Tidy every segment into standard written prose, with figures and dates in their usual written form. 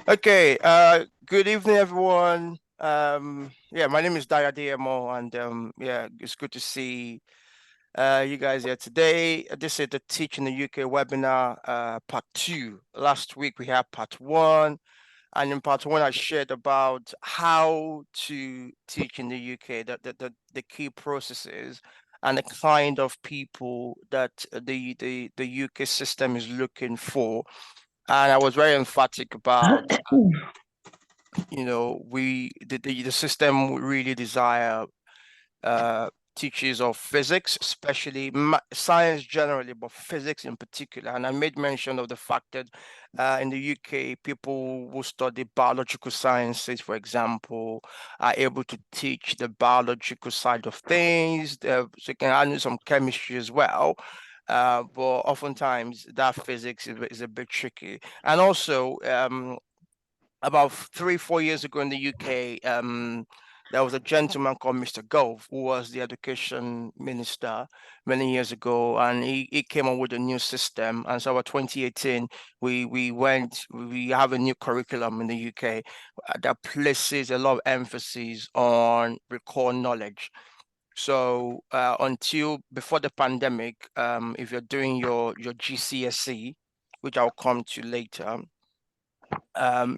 Okay, good evening, everyone. Yeah, my name is Daya DMO, and yeah, it's good to see you guys here today. This is the Teach in the UK webinar, part two. Last week we had part one, and in part one I shared about how to teach in the UK, the key processes and the kind of people that the UK system is looking for. And I was very emphatic about the system really desire uh teachers of physics, especially science generally, but physics in particular. And I made mention of the fact that in the UK, people who study biological sciences, for example, are able to teach the biological side of things. So you can handle some chemistry as well. But oftentimes that physics is a bit tricky. And also, about 3, 4 years ago in the UK, there was a gentleman called Mr. Gove, who was the education minister many years ago, and he came up with a new system. And so, about 2018, we have a new curriculum in the UK that places a lot of emphasis on recall knowledge. So until before the pandemic, if you're doing your GCSE, which I'll come to later,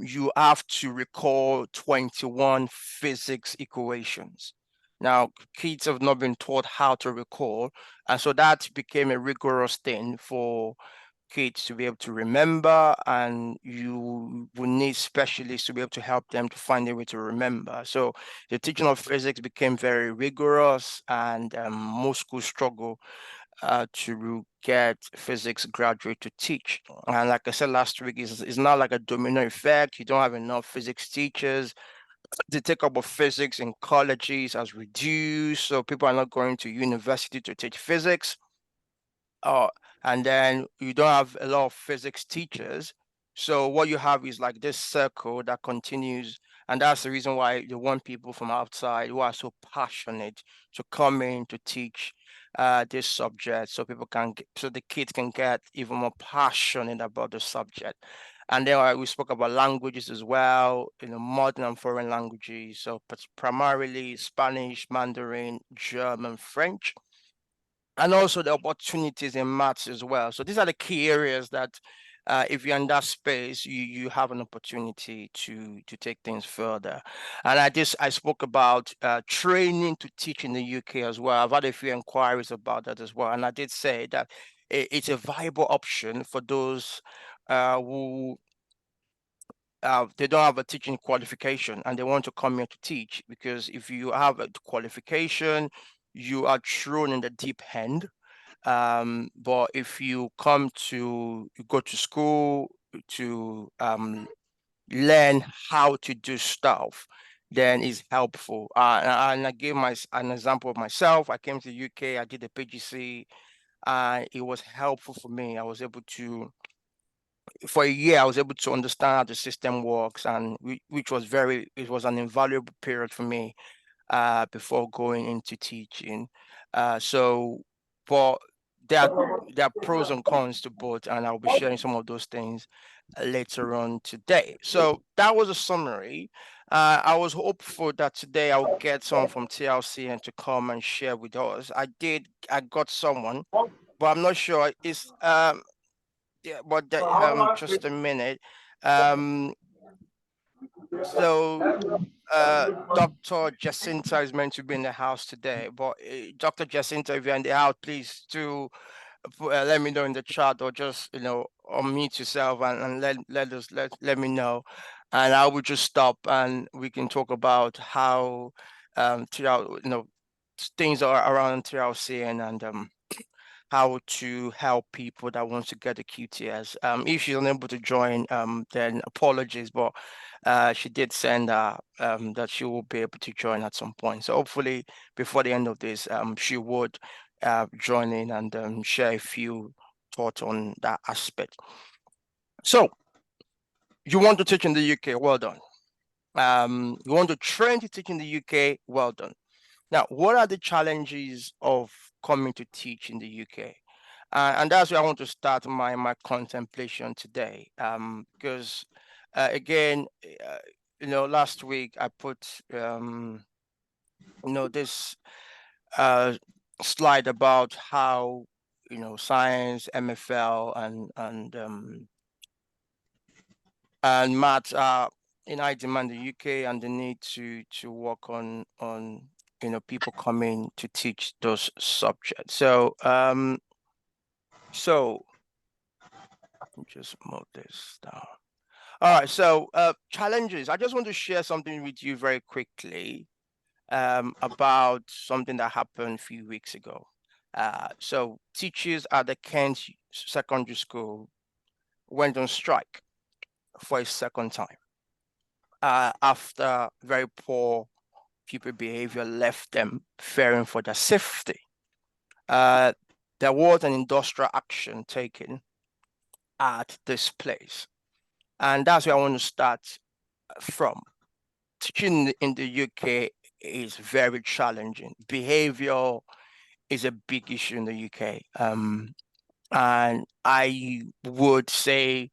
you have to recall 21 physics equations. Now, kids have not been taught how to recall, and so that became a rigorous thing for kids to be able to remember, and you will need specialists to be able to help them to find a way to remember. So the teaching of physics became very rigorous, and most schools struggle to get physics graduate to teach. And like I said last week, it's not like a domino effect. You don't have enough physics teachers. The take-up of physics in colleges has reduced, so people are not going to university to teach physics. Uh, and then you don't have a lot of physics teachers. So what you have is like this circle that continues. And that's the reason why you want people from outside who are so passionate to come in to teach this subject so people can get, so the kids can get even more passionate about the subject. And then we spoke about languages as well, modern and foreign languages. So primarily Spanish, Mandarin, German, French, and also the opportunities in maths as well. So these are the key areas that if you're in that space, you have an opportunity to take things further. And I spoke about training to teach in the UK as well. I've had a few inquiries about that as well, and I did say that it's a viable option for those who they don't have a teaching qualification and they want to come here to teach, because if you have a qualification, you are thrown in the deep end. But if you go to school to learn how to do stuff, then it's helpful. And I gave an example of myself. I came to the UK, I did the PGC, it was helpful for me. I was able to, for a year, I was able to understand how the system works, and which was it was an invaluable period for me before going into teaching. So, but there are, there are pros and cons to both, and I'll be sharing some of those things later on today. So that was a summary. I was hopeful that today I'll get someone from TLC and to come and share with us. I got someone, but I'm not sure. It's yeah, but just a minute. Um, so Dr. Jacinta is meant to be in the house today, but Dr. Jacinta, if you're in the house, please do let me know in the chat, or just unmute yourself and let me know, and I will just stop and we can talk about how throughout things are around TLC, and how to help people that wants to get the QTS. If she's unable to join, then apologies, but she did send that she will be able to join at some point. So hopefully before the end of this, she would join in and share a few thoughts on that aspect. So you want to teach in the UK? Well done. You want to train to teach in the UK? Well done. Now, what are the challenges of coming to teach in the UK? And that's where I want to start my contemplation today, because again, last week I put this slide about how science, MFL, and maths are in high demand in the UK, and the need to work on people coming to teach those subjects. So just move this down. All right, so challenges. I just want to share something with you very quickly about something that happened a few weeks ago. So teachers at the Kent Secondary School went on strike for a second time after very poor pupil behavior left them fearing for their safety. There was an industrial action taken at this place, and that's where I want to start from. Teaching in the UK is very challenging. Behavior is a big issue in the UK. And I would say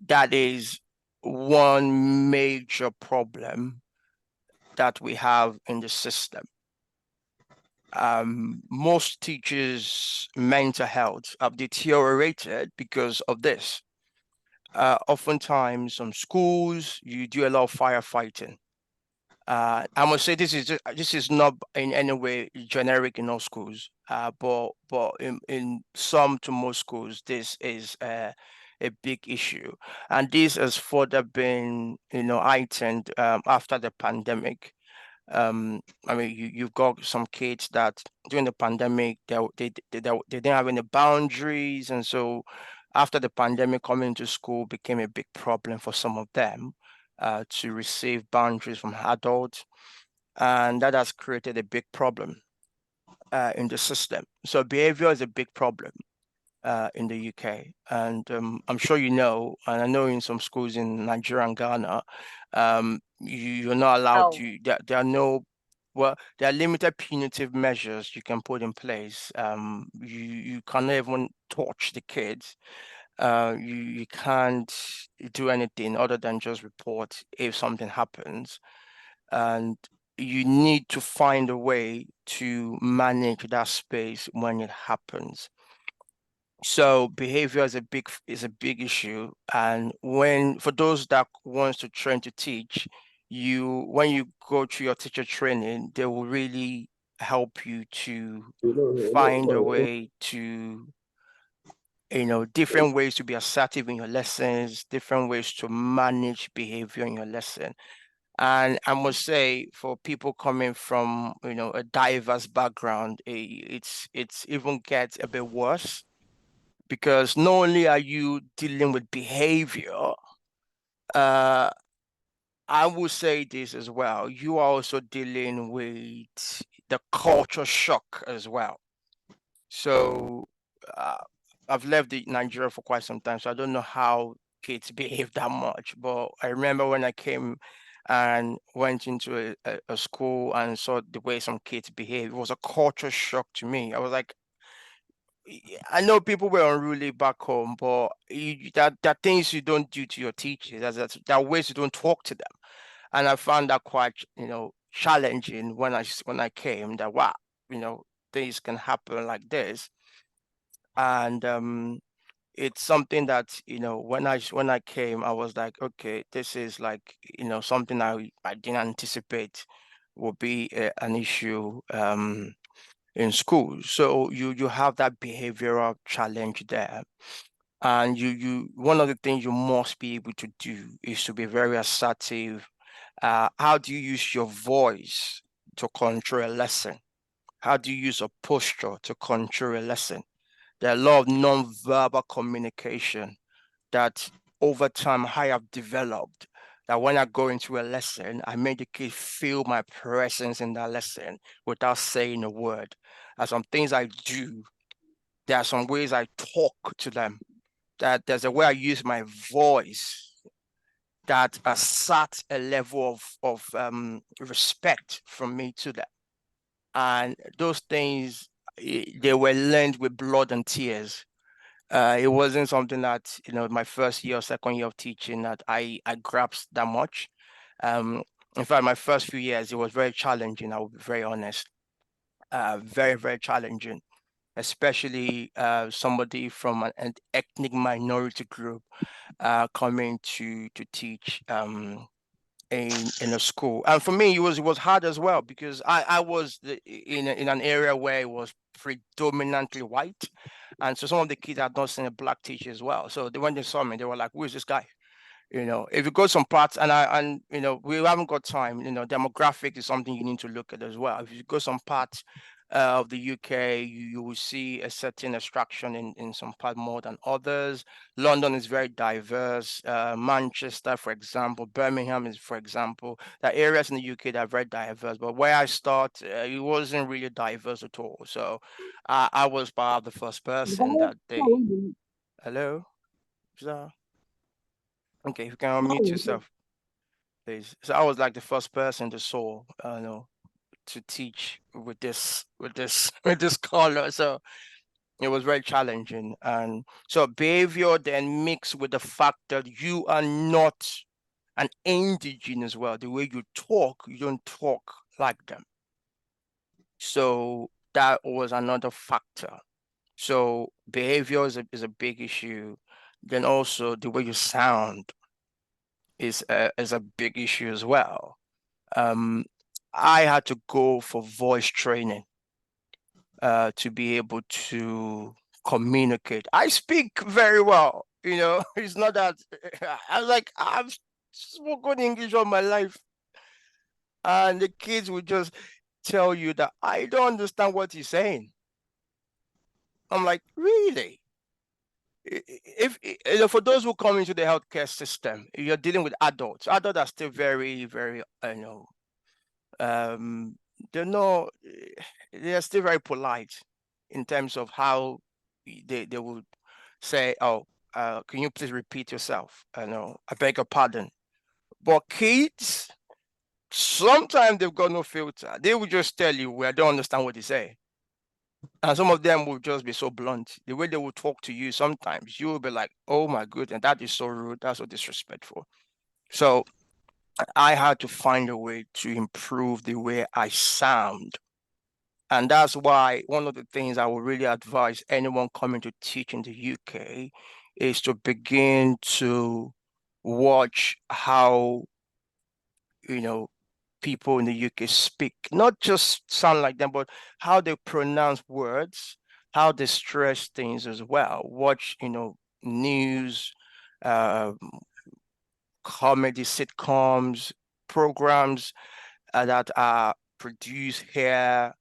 that is one major problem that we have in the system. Most teachers' mental health have deteriorated because of this. Oftentimes, some schools, you do a lot of firefighting. I must say this is not in any way generic in all schools, but in some to most schools, this is a big issue, and this has further been heightened after the pandemic. I mean, you've got some kids that during the pandemic they didn't have any boundaries, and so after the pandemic, coming to school became a big problem for some of them to receive boundaries from adults, and that has created a big problem in the system. So behavior is a big problem in the UK, and I'm sure and I know in some schools in Nigeria and Ghana, you're not allowed to. There are no. Well, there are limited punitive measures you can put in place. You can't even touch the kids. You can't do anything other than just report if something happens, and you need to find a way to manage that space when it happens. So behavior is a big issue, and for those that wants to train to teach, when you go through your teacher training, they will really help you to find a way to different ways to be assertive in your lessons, different ways to manage behavior in your lesson. And I must say, for people coming from a diverse background, it's even gets a bit worse, because not only are you dealing with behavior, I will say this as well, you are also dealing with the culture shock as well. So I've left Nigeria for quite some time, so I don't know how kids behave that much. But I remember when I came and went into a school and saw the way some kids behave, it was a culture shock to me. I was like, I know people were unruly back home, but there are things you don't do to your teachers. There are ways you don't talk to them, and I found that quite challenging when I came. That wow, things can happen like this, and it's something that when I came, I was like, okay, this is like something I didn't anticipate would be an issue in school. So you have that behavioral challenge there, and you one of the things you must be able to do is to be very assertive. How do you use your voice to control a lesson? How do you use a posture to control a lesson? There are a lot of non-verbal communication that over time I have developed, that when I go into a lesson, I make the kid feel my presence in that lesson without saying a word. There's some things I do. There are some ways I talk to them. That there's a way I use my voice that assert a level of respect from me to them. And those things, they were learned with blood and tears. It wasn't something that, my first year or second year of teaching that I grasped that much. In fact, my first few years, it was very challenging. I will be very honest. Very, very challenging, especially somebody from an ethnic minority group coming to teach in a school. And for me, it was hard as well because I was in an area where it was predominantly white, and so some of the kids had not seen a black teacher as well. So when they saw me, they were like, "Who is this guy?" If you go some parts, and we haven't got time. Demographic is something you need to look at as well. If you go some parts of the UK, you will see a certain extraction in some part more than others. London is very diverse. Manchester, for example, Birmingham is, for example, there are areas in the UK that are very diverse. But where I start, it wasn't really diverse at all. So I was part of the first person that they. Hello, okay, you can unmute yourself, please. So I was like the first person to saw, to teach with this color. So it was very challenging. And so behavior then mixed with the fact that you are not an indigenous as well. The way you talk, you don't talk like them. So that was another factor. So behavior is a big issue. Then also the way you sound is a big issue as well. Um, I had to go for voice training to be able to communicate. I speak very well, It's not that I've spoken English all my life, and the kids would just tell you that I don't understand what he's saying. I'm like, really? If for those who come into the healthcare system, you're dealing with adults. Adults are still very, very, um, they're not, they're still very polite in terms of how they would say, "Oh, can you please repeat yourself? I beg your pardon." But kids, sometimes they've got no filter. They will just tell you, "Well, I don't understand what they say." And some of them will just be so blunt. The way they will talk to you, sometimes you will be like, "Oh my goodness, that is so rude. That's so disrespectful." So I had to find a way to improve the way I sound. And that's why one of the things I would really advise anyone coming to teach in the UK is to begin to watch how, people in the UK speak, not just sound like them, but how they pronounce words, how they stress things as well. Watch, news, uh, comedy sitcoms, programs that are produced here,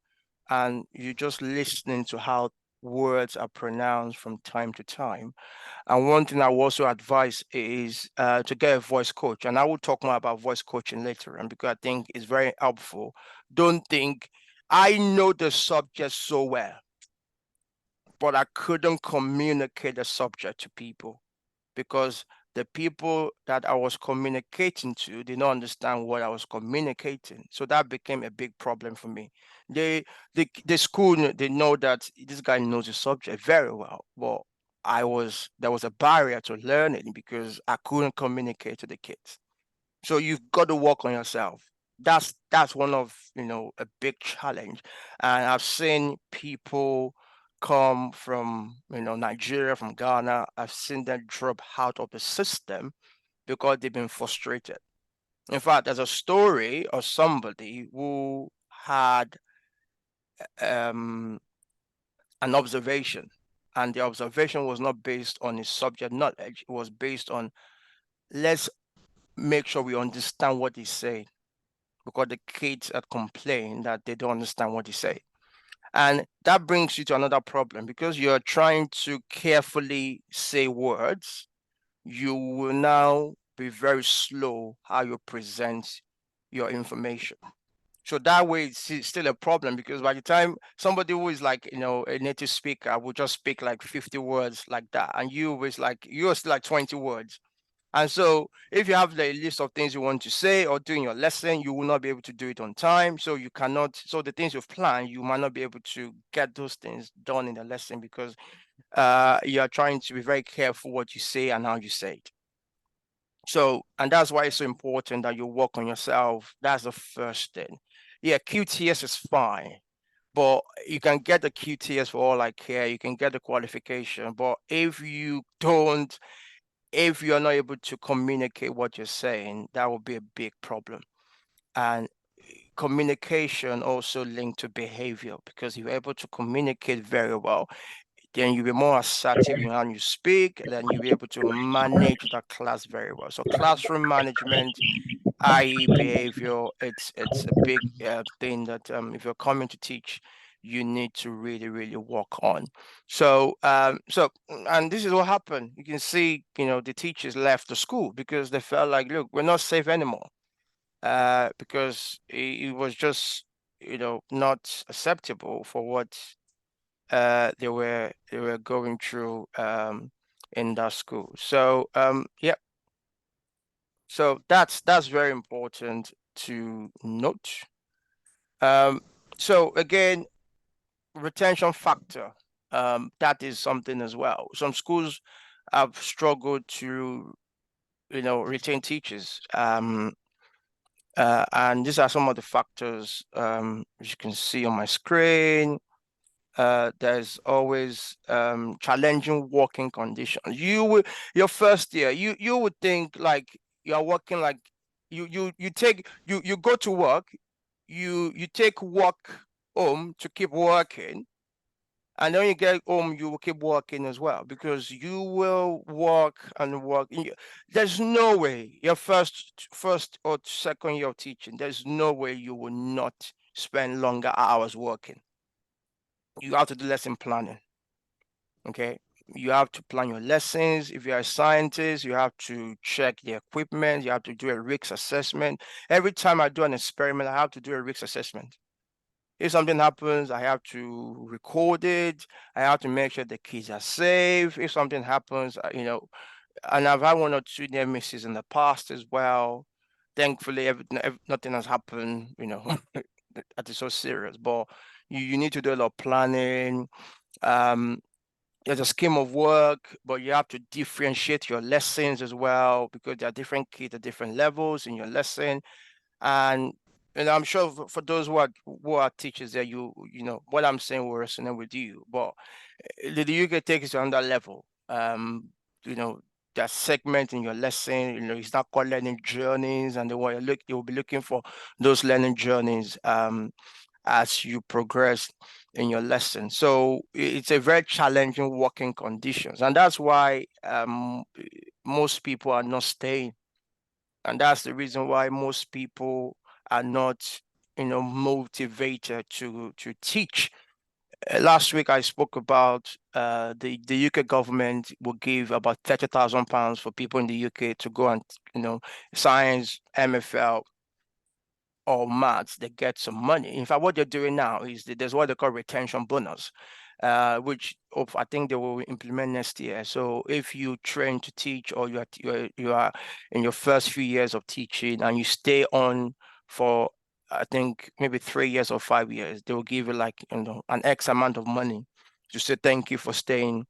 and you're just listening to how words are pronounced from time to time. And one thing I will also advise is to get a voice coach. And I will talk more about voice coaching later on because I think it's very helpful. Don't think I know the subject so well, but I couldn't communicate the subject to people because the people that I was communicating to did not understand what I was communicating. So that became a big problem for me. The school, they know that this guy knows the subject very well, but there was a barrier to learning because I couldn't communicate to the kids. So you've got to work on yourself. That's one of, a big challenge. And I've seen people come from, Nigeria, from Ghana. I've seen them drop out of the system because they've been frustrated. In fact, there's a story of somebody who had um, an observation, and the observation was not based on his subject knowledge. It was based on, let's make sure we understand what he's saying, because the kids had complained that they don't understand what he say. And that brings you to another problem because you're trying to carefully say words. You will now be very slow how you present your information. So that way it's still a problem because by the time somebody who is like, a native speaker will just speak like 50 words like that. And you're still like 20 words. And so if you have a list of things you want to say or do in your lesson, you will not be able to do it on time. So so the things you've planned, you might not be able to get those things done in the lesson because you're trying to be very careful what you say and how you say it. So, and that's why it's so important that you work on yourself. That's the first thing. Yeah, QTS is fine, but you can get the QTS for all I care. You can get the qualification, but if you're not able to communicate what you're saying, that will be a big problem. And communication also linked to behavior, because if you're able to communicate very well, then you'll be more assertive in how you speak, then you'll be able to manage that class very well. So classroom management, i.e. behavior, it's a big thing that if you're coming to teach, you need to really, really work on. So and this is what happened. You can see, the teachers left the school because they felt like, look, we're not safe anymore. Because it was just, not acceptable for what they were going through in that school. So yeah, so that's very important to note. So again, retention factor, that is something as well. Some schools have struggled to, retain teachers. And these are some of the factors, as you can see on my screen. There's always challenging working conditions. Your first year, you would think like you're working like you go to work, you take work home to keep working, and then when you get home, you will keep working as well, because you will work and work. There's no way your first or second year of teaching, there's no way you will not spend longer hours working. You have to do lesson planning. Okay. You have to plan your lessons. If you're a scientist, you have to check the equipment. You have to do a risk assessment. Every time I do an experiment, I have to do a risk assessment. If something happens, I have to record it. I have to make sure the kids are safe. If something happens, and I've had one or two near misses in the past as well. Thankfully, nothing has happened, that is so serious. But you need to do a lot of planning. Um, there's a scheme of work, but you have to differentiate your lessons as well, because there are different kids at different levels in your lesson. And I'm sure for those who are teachers there, what I'm saying will resonate with you. But the UK takes it to another level. You know, that segment in your lesson, it's not called learning journeys, and you'll be looking for those learning journeys as you progress in your lesson. So it's a very challenging working conditions, and that's why most people are not staying, and that's the reason why most people are not, motivated to teach. Last week I spoke about the UK government will give about £30,000 for people in the UK to go and, science, MFL, or maths. They get some money. In fact, what they're doing now is there's what they call retention bonus, which I think they will implement next year. So if you train to teach, or you are in your first few years of teaching, and you stay on for, I think, maybe 3 years or 5 years, they will give you like, an X amount of money to say thank you for staying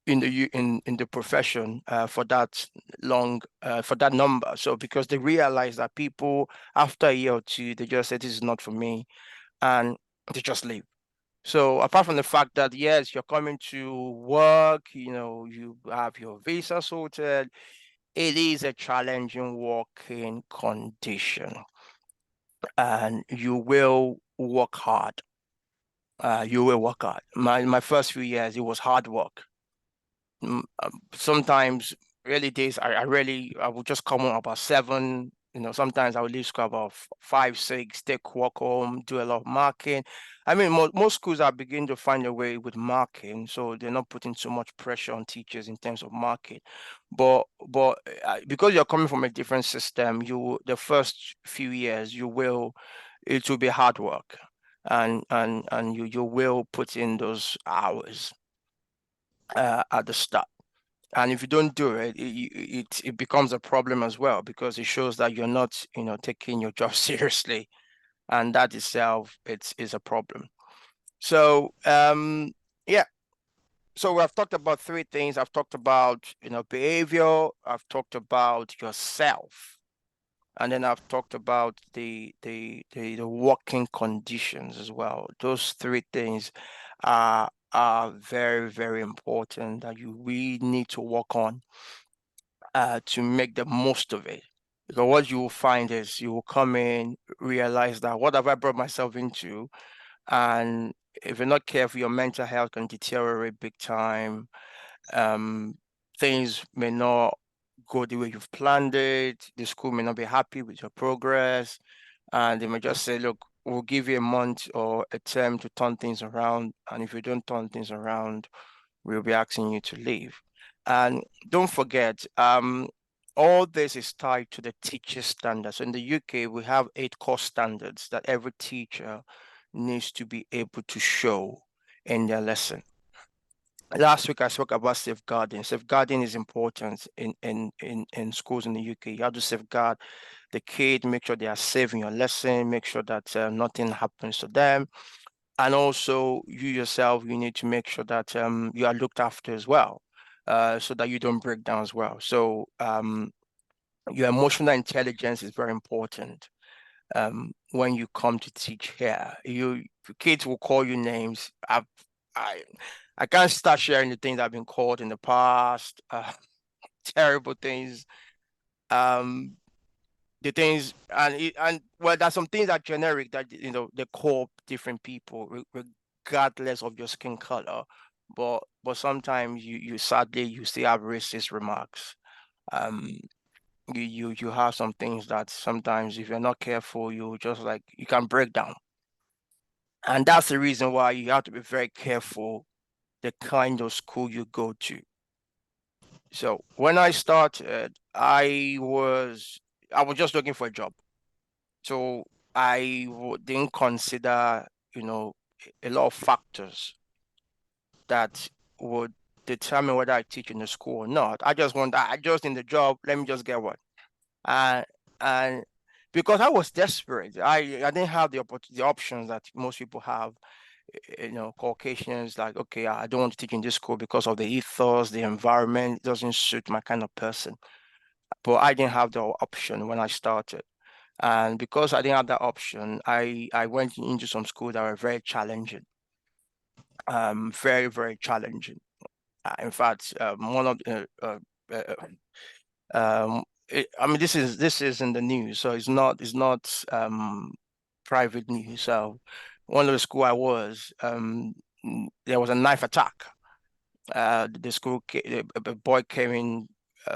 in the profession for that long, for that number. So because they realize that people after a year or two, they just say this is not for me, and they just leave. So apart from the fact that yes, you're coming to work, you have your visa sorted, it is a challenging working condition, and you will work hard. You will work hard. My first few years, it was hard work. Sometimes early days, I would just come home about 7. Sometimes I would leave school about 5, 6, take walk home, do a lot of marking. I mean, most schools are beginning to find a way with marking, so they're not putting so much pressure on teachers in terms of marking. But because you're coming from a different system, the first few years it will be hard work, and you will put in those hours at the start. And if you don't do it, it becomes a problem as well, because it shows that you're not, taking your job seriously, and that itself is a problem. So yeah, So we have talked about three things. I've talked about, behavior. I've talked about yourself, and then I've talked about the working conditions as well. Those three things are very, very important that you really need to work on to make the most of it. Because what you will find is you will come in, realize that what have I brought myself into? And if you're not careful, your mental health can deteriorate big time. Um, Things may not go the way you've planned it. The school may not be happy with your progress. And they may just say, look, we'll give you a month or a term to turn things around. And if you don't turn things around, we'll be asking you to leave. And don't forget, all this is tied to the teacher standards. So in the UK, we have 8 core standards that every teacher needs to be able to show in their lesson. Last week I spoke about safeguarding. Safeguarding is important in schools in the UK. You have to safeguard the kid, make sure they are safe in your lesson, make sure that nothing happens to them. And also you yourself, you need to make sure that you are looked after as well, so that you don't break down as well. So your emotional intelligence is very important when you come to teach here. Kids will call you names. I can't start sharing the things I've been called in the past, terrible things. Um, the things and well, there's some things that are generic that they call different people regardless of your skin color. But sometimes you sadly you still have racist remarks. Um, you have some things that sometimes if you're not careful, you can break down. And that's the reason why you have to be very careful the kind of school you go to. So when I started, I was just looking for a job. So I didn't consider, a lot of factors that would determine whether I teach in the school or not. I just in the job, let me just get one. And and because I was desperate, I didn't have the options that most people have. Caucasians, like, okay, I don't want to teach in this school because of the ethos, the environment doesn't suit my kind of person. But I didn't have the option when I started. And because I didn't have that option, I went into some schools that were very challenging, very, very challenging. In fact, one of the I mean, this is in the news, so it's not private news. So one of the school I was, there was a knife attack. The school, a boy came in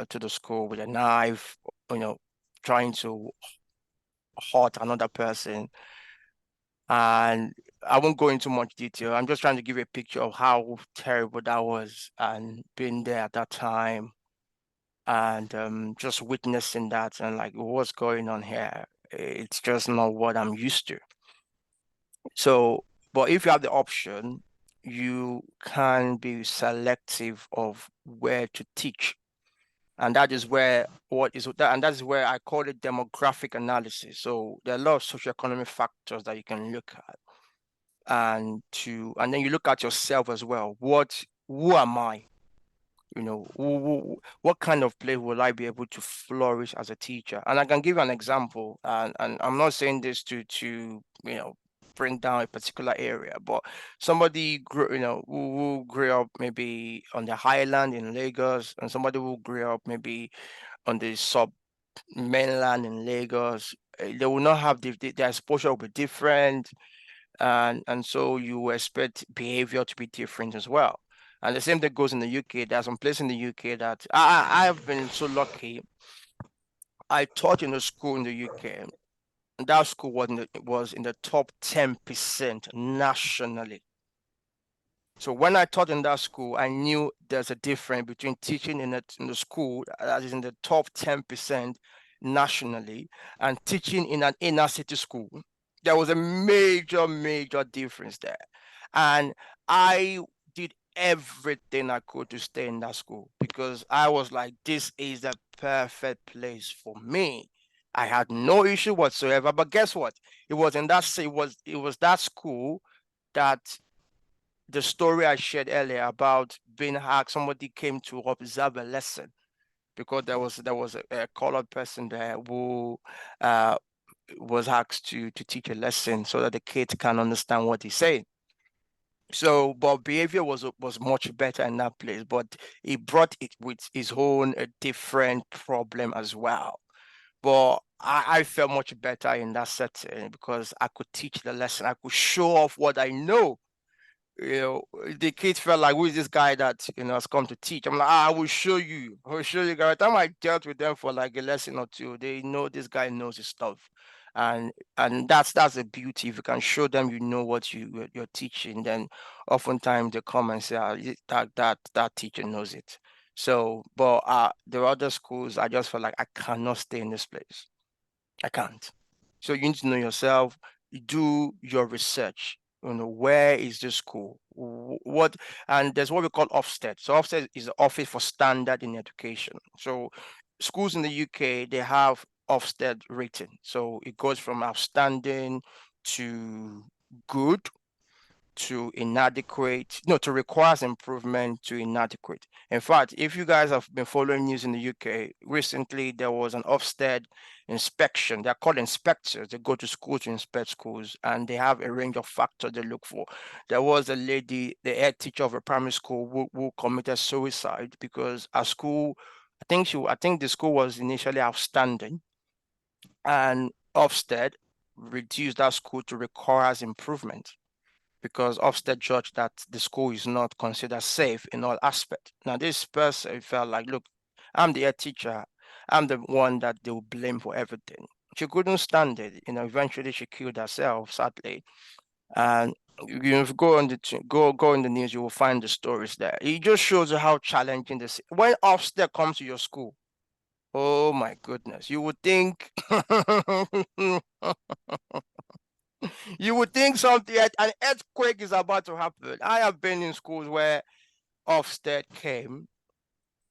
to the school with a knife, you know, trying to hurt another person. And I won't go into much detail. I'm just trying to give you a picture of how terrible that was and being there at that time and just witnessing that and like what's going on here. It's just not what I'm used to. So, but if you have the option, you can be selective of where to teach. And that is where that's where I call it demographic analysis. So there are a lot of socioeconomic factors that you can look at. And then you look at yourself as well. Who am I? What kind of place will I be able to flourish as a teacher? And I can give you an example, and I'm not saying this to bring down a particular area, but somebody who grew up maybe on the highland in Lagos, and somebody who grew up maybe on the sub mainland in Lagos, they will not have their exposure will be different, and so you expect behavior to be different as well. And the same thing goes in the UK. There's some place in the UK that I have been so lucky. I taught in a school in the UK. And that school was in the top 10% nationally. So when I taught in that school, I knew there's a difference between teaching in the school that is in the top 10% nationally and teaching in an inner city school. There was a major, major difference there. And I did everything I could to stay in that school because I was like, this is the perfect place for me. I had no issue whatsoever. But guess what? It was that school that the story I shared earlier about being hacked. Somebody came to observe a lesson because there was a colored person there who was asked to teach a lesson so that the kids can understand what he's saying. So, but behavior was much better in that place, but he brought it with his own different problem as well. But I felt much better in that setting because I could teach the lesson. I could show off what I know. The kids felt like, who is this guy that has come to teach? I'm like, I will show you. I will show you. By the time I dealt with them for like a lesson or two, they know this guy knows his stuff, and that's the beauty. If you can show them, what you're teaching, then oftentimes they come and say, that teacher knows it. So, but the other schools, I just felt like I cannot stay in this place. I can't. So you need to know yourself, do your research. Where is this school? What, and there's what we call Ofsted. So Ofsted is the Office for Standard in Education. So schools in the UK, they have Ofsted rating. So it goes from outstanding to good to inadequate, no, to requires improvement to inadequate. In fact, if you guys have been following news in the UK, recently there was an Ofsted inspection. They're called inspectors. They go to schools to inspect schools, and they have a range of factors they look for. There was a lady, the head teacher of a primary school, who committed suicide because a school, I think the school was initially outstanding, and Ofsted reduced that school to requires improvement because Ofsted judged that the school is not considered safe in all aspects. Now, this person felt like, look, I'm the head teacher. I'm the one that they will blame for everything. She couldn't stand it. Eventually she killed herself, sadly. And if you go on go in the news, you will find the stories there. It just shows you how challenging this. When Ofsted comes to your school, oh my goodness, you would think you would think something, an earthquake is about to happen. I have been in schools where Ofsted came.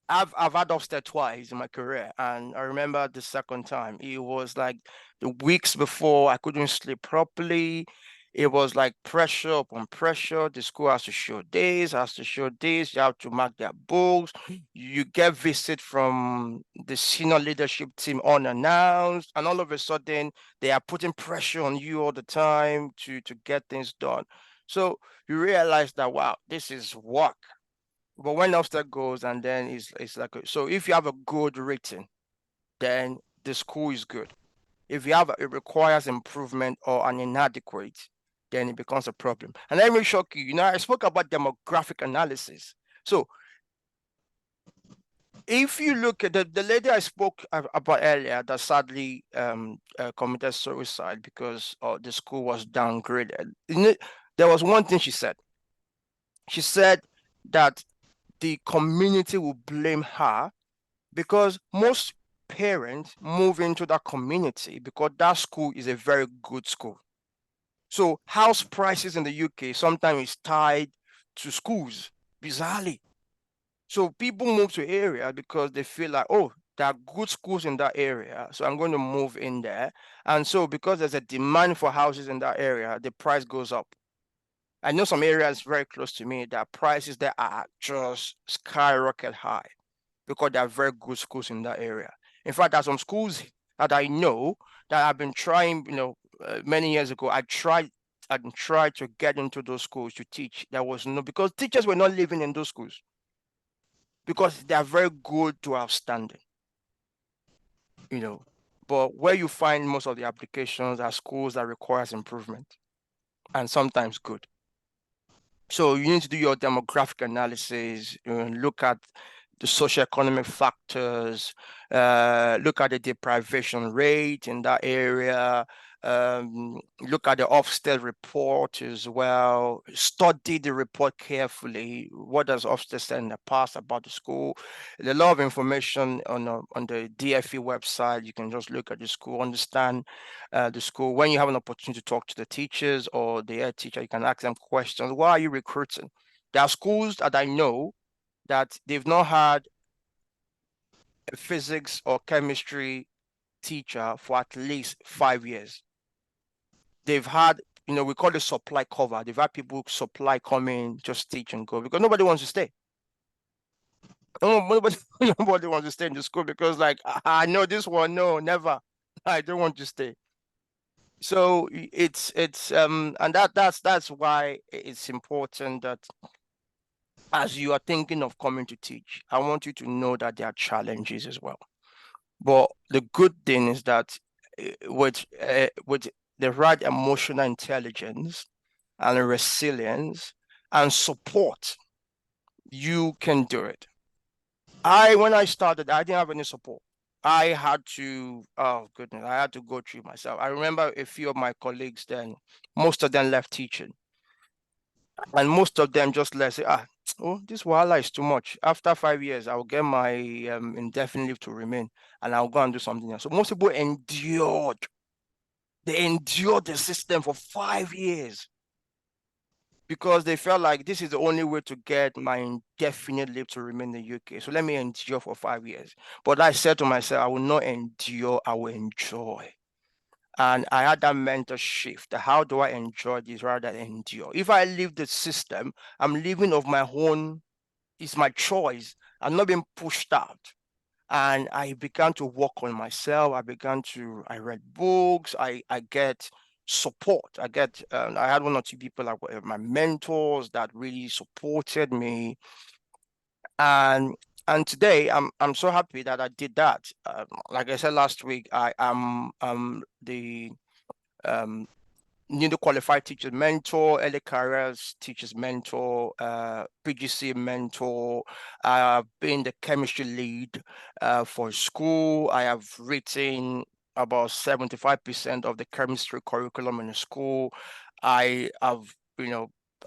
I've had Ofsted twice in my career, and I remember the second time. It was like the weeks before I couldn't sleep properly. It was like pressure upon pressure. The school has to show this, has to show this. You have to mark their books. You get visit from the senior leadership team unannounced, and all of a sudden they are putting pressure on you all the time to get things done. So you realize that, wow, this is work. But when Ofsted goes, and then it's like, so if you have a good rating, then the school is good. If you have it requires improvement or an inadequate, then it becomes a problem. And let me shock you. I spoke about demographic analysis. So if you look at the lady I spoke about earlier that sadly committed suicide because the school was downgraded, there was one thing she said. She said that the community will blame her because most parents move into that community because that school is a very good school. So house prices in the UK sometimes is tied to schools, bizarrely. So people move to area because they feel like, oh, there are good schools in that area, so I'm going to move in there. And so because there's a demand for houses in that area, the price goes up. I know some areas very close to me that prices there are just skyrocket high because there are very good schools in that area. In fact, there are some schools that I know that I've been trying, many years ago, I tried to get into those schools to teach. There was no, because teachers were not living in those schools because they are very good to outstanding, But where you find most of the applications are schools that requires improvement and sometimes good. So you need to do your demographic analysis, look at the socioeconomic factors, look at the deprivation rate in that area, look at the Ofsted report as well, study the report carefully. What does Ofsted say in the past about the school? There's a lot of information on the DFE website. You can just look at the school, understand the school. When you have an opportunity to talk to the teachers or the head teacher, you can ask them questions. Why are you recruiting? There are schools that I know that they've not had a physics or chemistry teacher for at least 5 years. They've had, we call it supply cover. They've had people supply come in, just teach and go because nobody wants to stay. Nobody, nobody wants to stay in the school because, like, I know this one. No, never. I don't want to stay. So it's and that's why it's important that as you are thinking of coming to teach, I want you to know that there are challenges as well. But the good thing is that with the right emotional intelligence and resilience and support, you can do it. When I started, I didn't have any support. I had to, oh goodness, I had to go through myself. I remember a few of my colleagues then, most of them left teaching. And most of them just let say, oh, this wahala is too much. After 5 years, I'll get my indefinite leave to remain and I'll go and do something else. So most people endured. They endured the system for 5 years because they felt like this is the only way to get my indefinite leave to remain in the UK. So let me endure for 5 years. But I said to myself, I will not endure, I will enjoy. And I had that mental shift. How do I enjoy this rather than endure? If I leave the system, I'm living of my own, it's my choice. I'm not being pushed out. And I began to work on myself. I read books, I get support. I had one or two people like my mentors that really supported me. And today I'm so happy that I did that. Like I said last week, I am the newly qualified teacher mentor, early careers teachers mentor, PGC mentor. I've been the chemistry lead for school. I have written about 75% of the chemistry curriculum in the school. I have,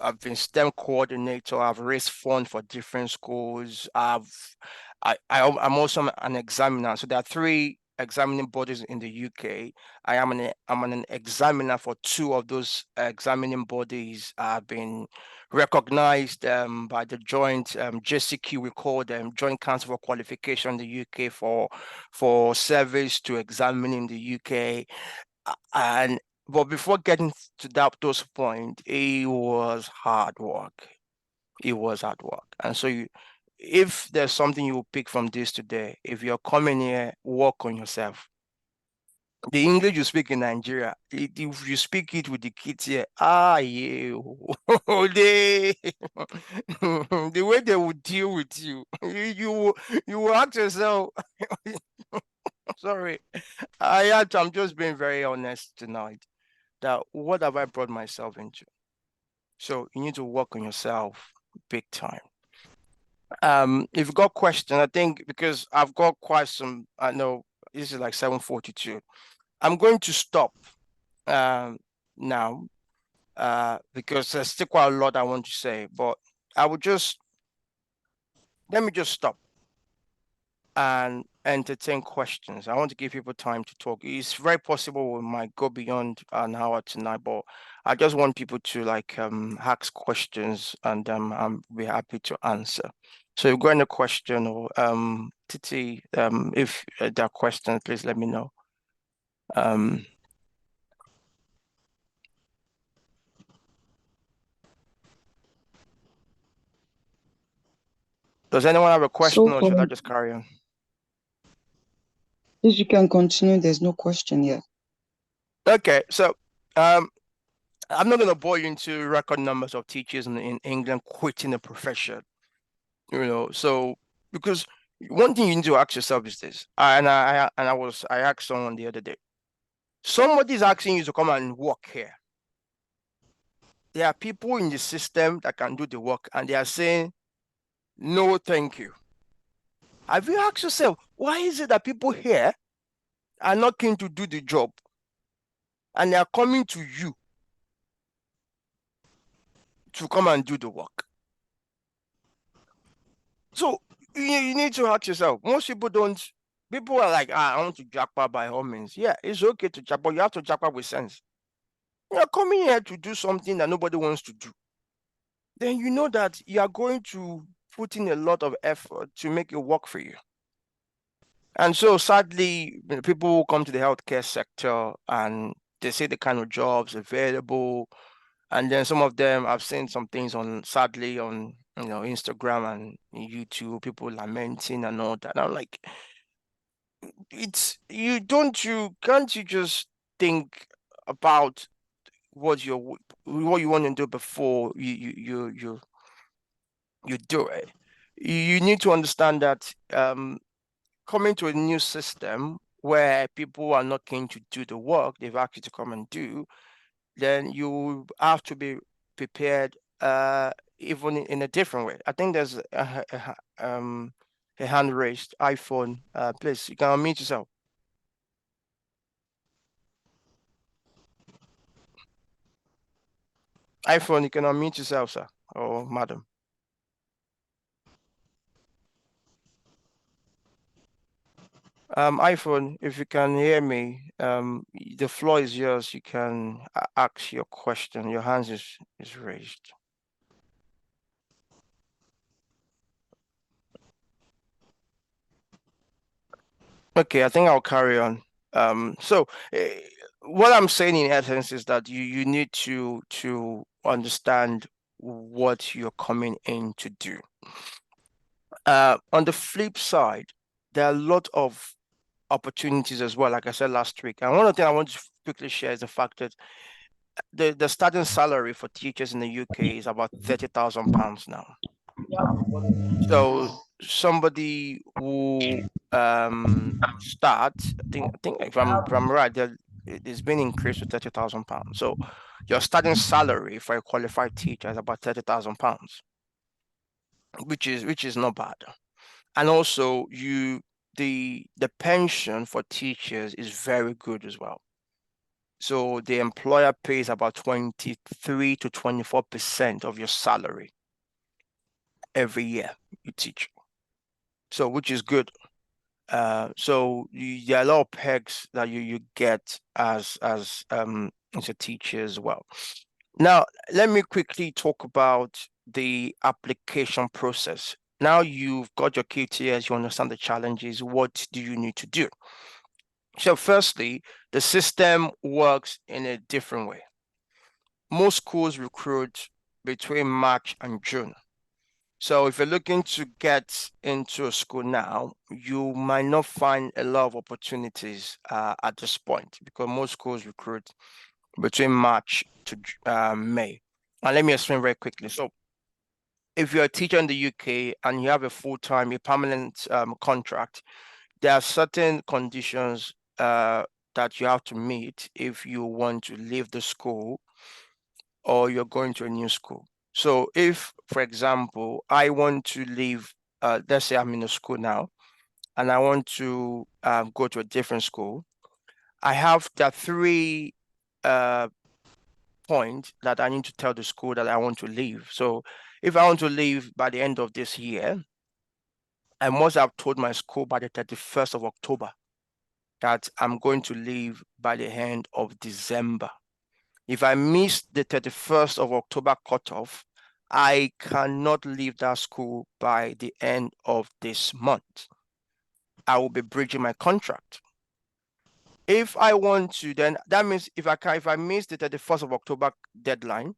I've been STEM coordinator. I've raised funds for different schools. I'm also an examiner. So there are three examining bodies in the UK. I'm an examiner for two of those examining bodies. I've been recognized by the joint JCQ, we call them Joint Council for Qualification in the UK for service to examining in the UK. And but before getting to those points, it was hard work. It was hard work. And so if there's something you will pick from this today, if you're coming here, work on yourself. The English you speak in Nigeria, if you speak it with the kids here, yeah, they, the way they will deal with you, you will ask yourself, sorry, I'm just being very honest tonight, that what have I brought myself into? So you need to work on yourself big time. If you've got questions, I think because I've got quite some, I know this is like 7:42. I'm going to stop now because there's still quite a lot I want to say, but let me just stop and entertain questions. I want to give people time to talk. It's very possible we might go beyond an hour tonight, but I just want people to like ask questions and I'll be happy to answer. So if you've got any question or Titi, if there are questions, please let me know. Does anyone have a question or should I just carry on? Yes, you can continue. There's no question yet. Okay, so I'm not going to bore you into record numbers of teachers in England quitting the profession, so because one thing you need to ask yourself is this, I asked someone the other day, somebody's asking you to come and work here. There are people in the system that can do the work and they are saying, no, thank you. Have you asked yourself, why is it that people here are not keen to do the job and they are coming to you to come and do the work? So you need to ask yourself. Most people don't. People are like, I want to jackpot by all means. Yeah, it's okay to jackpot. You have to jackpot with sense. You're coming here to do something that nobody wants to do. Then you know that you are going to put in a lot of effort to make it work for you. And so sadly, people will come to the healthcare sector and they say the kind of jobs available. And then some of them, I've seen some things sadly on Instagram and YouTube, people lamenting and all that. I'm like, can't you just think about what you want to do before you do it? You need to understand that coming to a new system where people are not keen to do the work they've asked you to come and do, then you have to be prepared even in a different way. I think there's a hand raised. iPhone, please, you can unmute yourself. iPhone, you can unmute yourself, sir or madam. iPhone, if you can hear me, the floor is yours. You can ask your question. Your hands is raised. Okay, I think I'll carry on. So what I'm saying in essence is that you need to understand what you're coming in to do. On the flip side, there are a lot of opportunities as well, like I said last week. And one of the things I want to quickly share is the fact that the starting salary for teachers in the UK is about £30,000 now. So somebody who starts, I think if I'm right, it's been increased to £30,000. So your starting salary for a qualified teacher is about £30,000, which is not bad. And also the pension for teachers is very good as well. So the employer pays about 23 to 24% of your salary every year you teach. So which is good. So there are a lot of perks that you get as a teacher as well. Now, let me quickly talk about the application process. Now you've got your QTS, you understand the challenges. What do you need to do? So firstly, the system works in a different way. Most schools recruit between March and June. So if you're looking to get into a school now, you might not find a lot of opportunities at this point because most schools recruit between March to May. And let me explain very quickly. So if you're a teacher in the UK and you have a full-time, a permanent contract, there are certain conditions that you have to meet if you want to leave the school or you're going to a new school. So if, for example, I want to leave, let's say I'm in a school now, and I want to go to a different school, I have the three points that I need to tell the school that I want to leave. So if I want to leave by the end of this year, I must have told my school by the 31st of October that I'm going to leave by the end of December. If I miss the 31st of October cutoff, I cannot leave that school by the end of this month. I will be breaching my contract. If I want to, then that means if I miss the 31st of October deadline,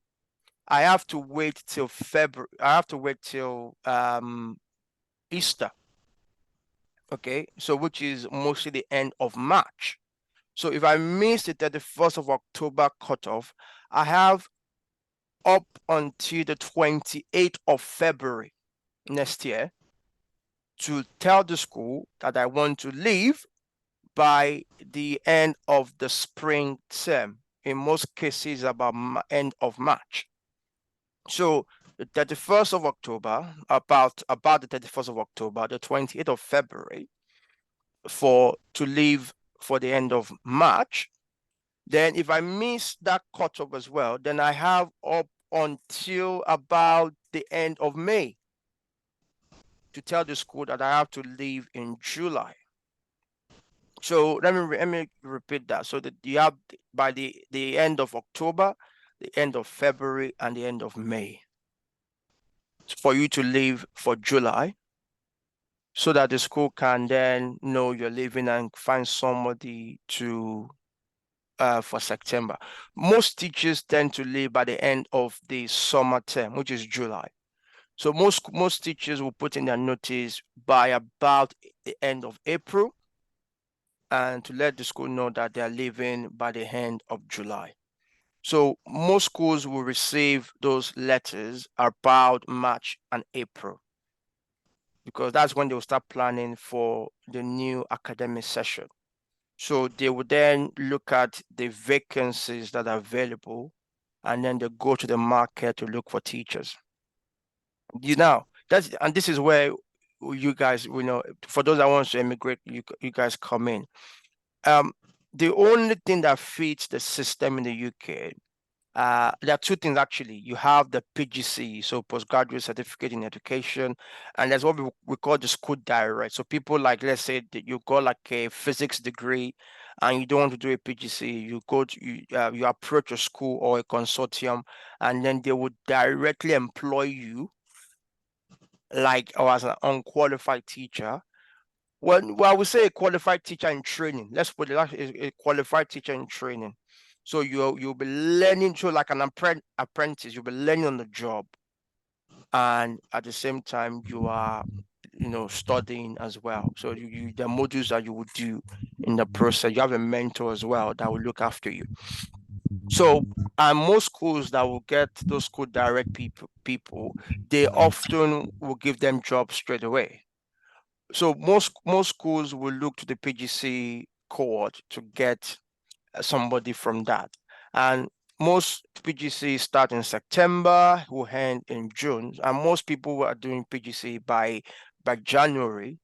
I have to wait till February. I have to wait till Easter. Okay, so which is mostly the end of March. So if I miss the 31st of October cutoff, I have up until the 28th of February next year to tell the school that I want to leave by the end of the spring term. In most cases, about end of March. So the 31st of October, about the 31st of October, the 28th of February, to leave for the end of March. Then if I miss that cutoff as well, then I have up until about the end of May to tell the school that I have to leave in July. So let me repeat that. So that you have by the end of October, the end of February, and the end of May for you to leave for July, so that the school can then know you're leaving and find somebody to for September. Most teachers tend to leave by the end of the summer term, which is July. So most teachers will put in their notice by about the end of April, and to let the school know that they are leaving by the end of July. So most schools will receive those letters about March and April, because that's when they will start planning for the new academic session. So they will then look at the vacancies that are available, and then they go to the market to look for teachers. This is where you guys, for those that want to immigrate, you guys come in. The only thing that fits the system in the UK, there are two things actually. You have the PGC, so postgraduate certificate in education, and there's what we call the school direct. So people like, let's say that you got like a physics degree and you don't want to do a PGC, you go to you approach a school or a consortium, and then they would directly employ you or as an unqualified teacher. Well, I would say a qualified teacher in training. Let's put it like a qualified teacher in training. So you'll be learning, so like an apprentice, you'll be learning on the job, and at the same time you are, studying as well. So the modules that you would do in the process, you have a mentor as well that will look after you. So, and most schools that will get those school direct people, they often will give them jobs straight away. So most schools will look to the PGC cohort to get somebody from that. And most PGC start in September, will end in June. And most people who are doing PGC by January,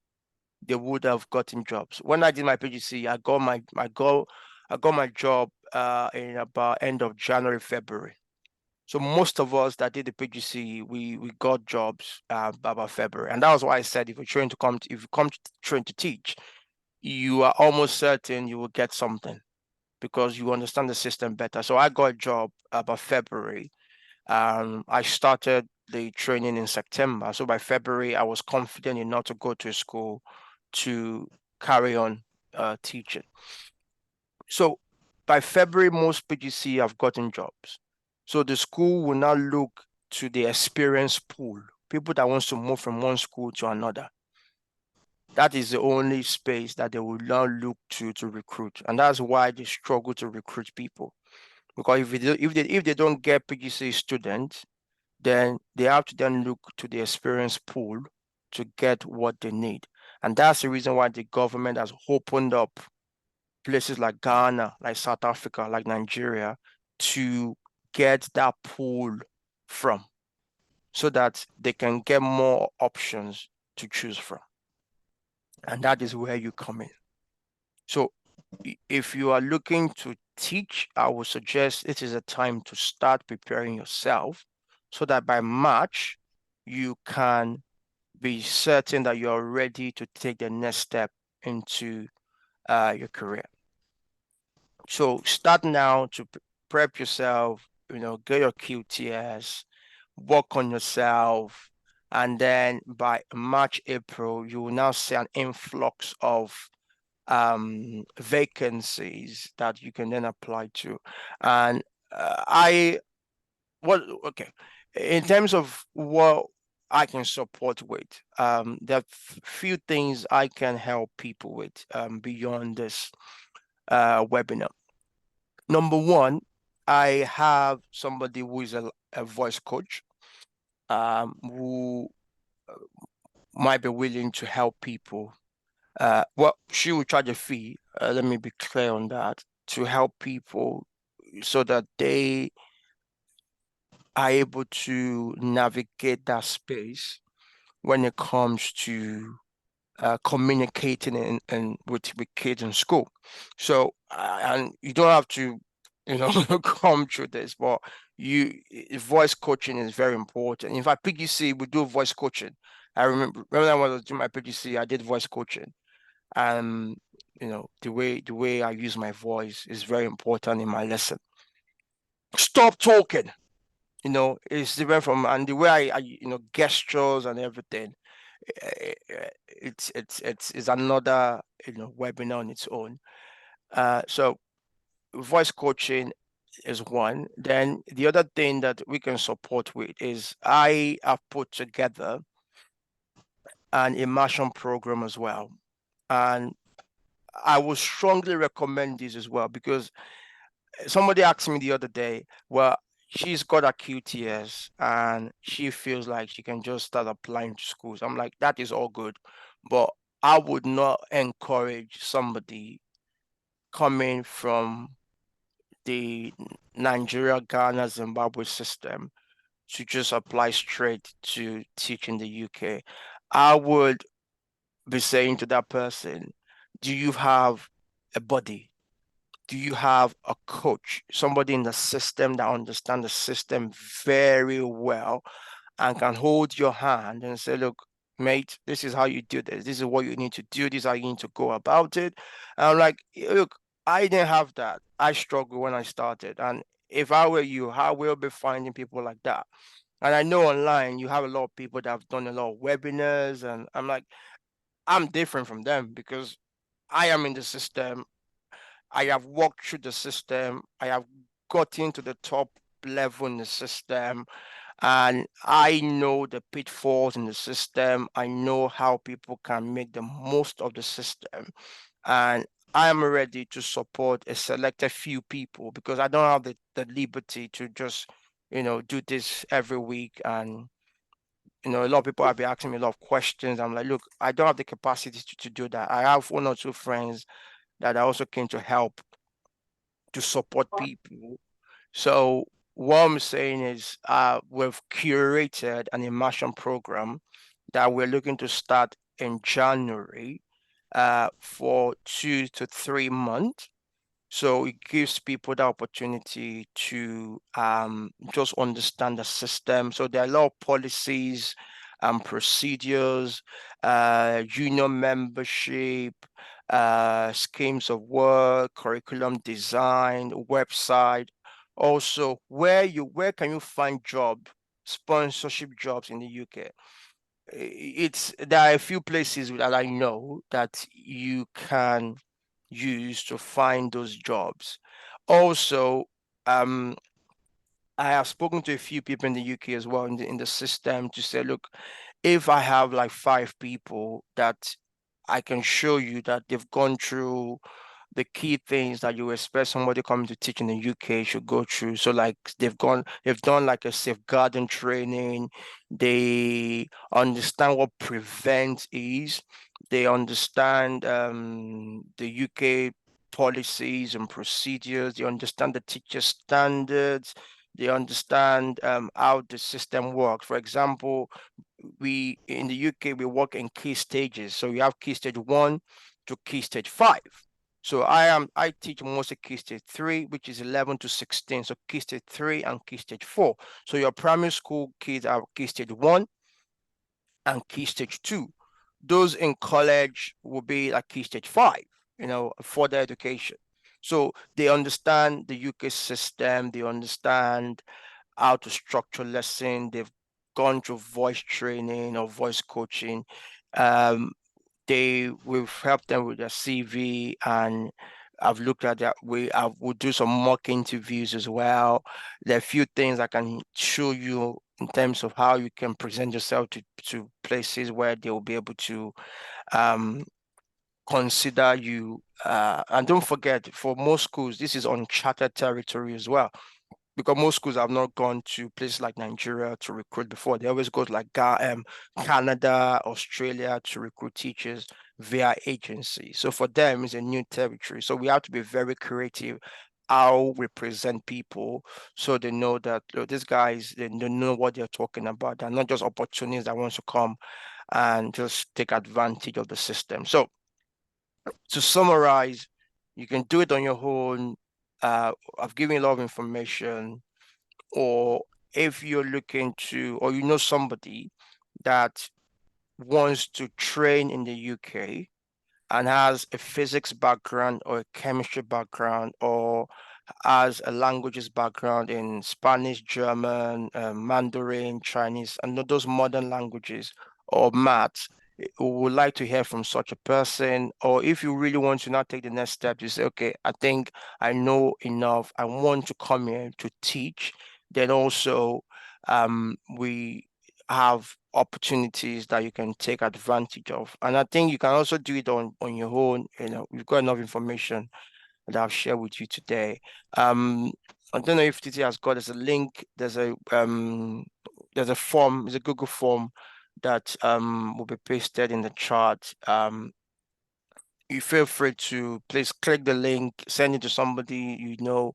they would have gotten jobs. When I did my PGC, I got my job in about end of January, February. So most of us that did the PGC, we got jobs about February, and that was why I said if you come to train to teach, you are almost certain you will get something because you understand the system better. So I got a job about February. I started the training in September, so by February I was confident enough to go to a school to carry on teaching. So by February, most PGC have gotten jobs. So the school will now look to the experience pool, people that wants to move from one school to another. That is the only space that they will now look to recruit. And that's why they struggle to recruit people. Because if they don't get PGC students, then they have to then look to the experience pool to get what they need. And that's the reason why the government has opened up places like Ghana, like South Africa, like Nigeria, to get that pool from, so that they can get more options to choose from. And that is where you come in. So if you are looking to teach, I would suggest it is a time to start preparing yourself so that by March, you can be certain that you're ready to take the next step into your career. So start now to prep yourself, get your QTS, work on yourself, and then by March, April, you will now see an influx of vacancies that you can then apply to. And okay, in terms of what I can support with, there are few things I can help people with beyond this webinar. Number one, I have somebody who is a voice coach who might be willing to help people. Well, she will charge a fee, let me be clear on that, to help people so that they are able to navigate that space when it comes to communicating and with kids in school. So, and you don't have to, come through this, but voice coaching is very important. In fact, PGC, we do voice coaching. I remember when I was doing my PGC, I did voice coaching. The way I use my voice is very important in my lesson. Stop talking. It's different from, and the way I gestures and everything. It's another webinar on its own. So voice coaching, is one. Then the other thing that we can support with is I have put together an immersion program as well. And I would strongly recommend this as well because somebody asked me the other day, well, she's got a QTS and she feels like she can just start applying to schools. I'm like, that is all good, but I would not encourage somebody coming from the Nigeria, Ghana, Zimbabwe system to just apply straight to teach in the UK. I would be saying to that person, do you have a buddy? Do you have a coach, somebody in the system that understands the system very well and can hold your hand and say, look, mate, this is how you do this. This is what you need to do. This is how you need to go about it. And I'm like, look, I didn't have that. I struggled when I started. And if I were you, I will be finding people like that. And I know online you have a lot of people that have done a lot of webinars. And I'm like, I'm different from them because I am in the system. I have walked through the system. I have got into the top level in the system. And I know the pitfalls in the system. I know how people can make the most of the system. And I am ready to support a selected few people because I don't have the liberty to just, do this every week. And, a lot of people have been asking me a lot of questions. I'm like, look, I don't have the capacity to do that. I have one or two friends that are also came to help to support people. So what I'm saying is we've curated an immersion program that we're looking to start in January for 2 to 3 months. So it gives people the opportunity to just understand the system. So there are a lot of policies and procedures, union membership, schemes of work, curriculum design, website. Also, where can you find sponsorship jobs in the UK? There are a few places that I know that you can use to find those jobs. Also, I have spoken to a few people in the UK as well in the system to say, look, if I have like 5 people that I can show you that they've gone through the key things that you expect somebody coming to teach in the UK should go through. So like they've done like a safeguarding training. They understand what prevent is. They understand the UK policies and procedures. They understand the teacher standards. They understand how the system works. For example, we in the UK we work in key stages. So we have key stage 1 to key stage 5. So I teach mostly key stage 3, which is 11 to 16. So key stage 3 and key stage 4. So your primary school kids are key stage 1 and key stage 2. Those in college will be like key stage 5, for their education. So they understand the UK system, they understand how to structure lesson, they've gone through voice training or voice coaching. We've helped them with their CV, and I've looked at that. I will do some mock interviews as well. There are a few things I can show you in terms of how you can present yourself to places where they will be able to consider you. And don't forget, for most schools, this is uncharted territory as well, because most schools have not gone to places like Nigeria to recruit before. They always go to like Canada, Australia to recruit teachers via agency. So for them, it's a new territory. So we have to be very creative how we present people so they know that these guys, they know what they're talking about. They're not just opportunities that wants to come and just take advantage of the system. So to summarize, you can do it on your own. I've given you a lot of information. Or if you're looking to, or somebody that wants to train in the UK and has a physics background or a chemistry background or has a languages background in Spanish, German, Mandarin, Chinese, and those modern languages or maths, we would like to hear from such a person. Or if you really want to now take the next step, you say, okay, I think I know enough, I want to come here to teach, then also we have opportunities that you can take advantage of. And I think you can also do it on your own. We've got enough information that I've shared with you today. I don't know if TT has got, there's a link, there's a form, there's a Google form that will be pasted in the chat. You feel free to please click the link, send it to somebody you know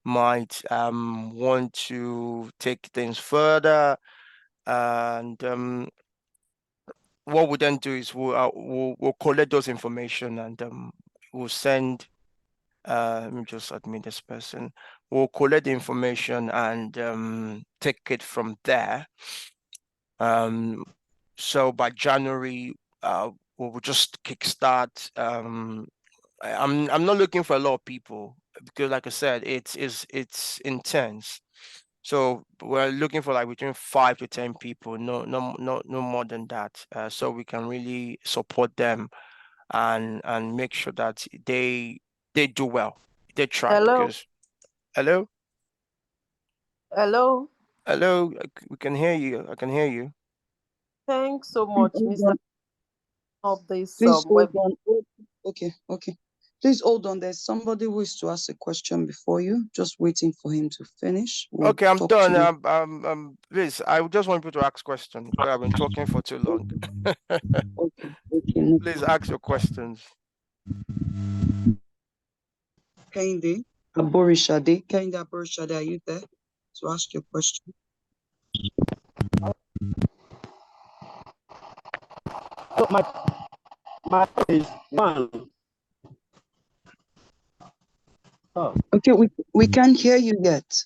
might want to take things further. And what we then do is we'll collect those information, and we'll send. Let me just admit this person. We'll collect the information and take it from there. So by January, we'll just kickstart. I'm not looking for a lot of people because, like I said, it's intense. So we're looking for like between 5 to 10 people, no more than that. So we can really support them and make sure that they do well. They try. Hello. Because hello, we can hear you. I can hear you. Thanks so much, Hold Mr. on. of this Please hold web. on. Okay. Please hold on. There's somebody who is to ask a question before you. Just waiting for him to finish. We'll Okay, I'm talk to you. done. Please, I just want people to ask questions because I've been talking for too long. Okay. No Please ask your questions. Kehinde Aborishade. Kehinde Aborishade, are you there to ask your question? So my is one. Oh. Okay, we can't hear you yet.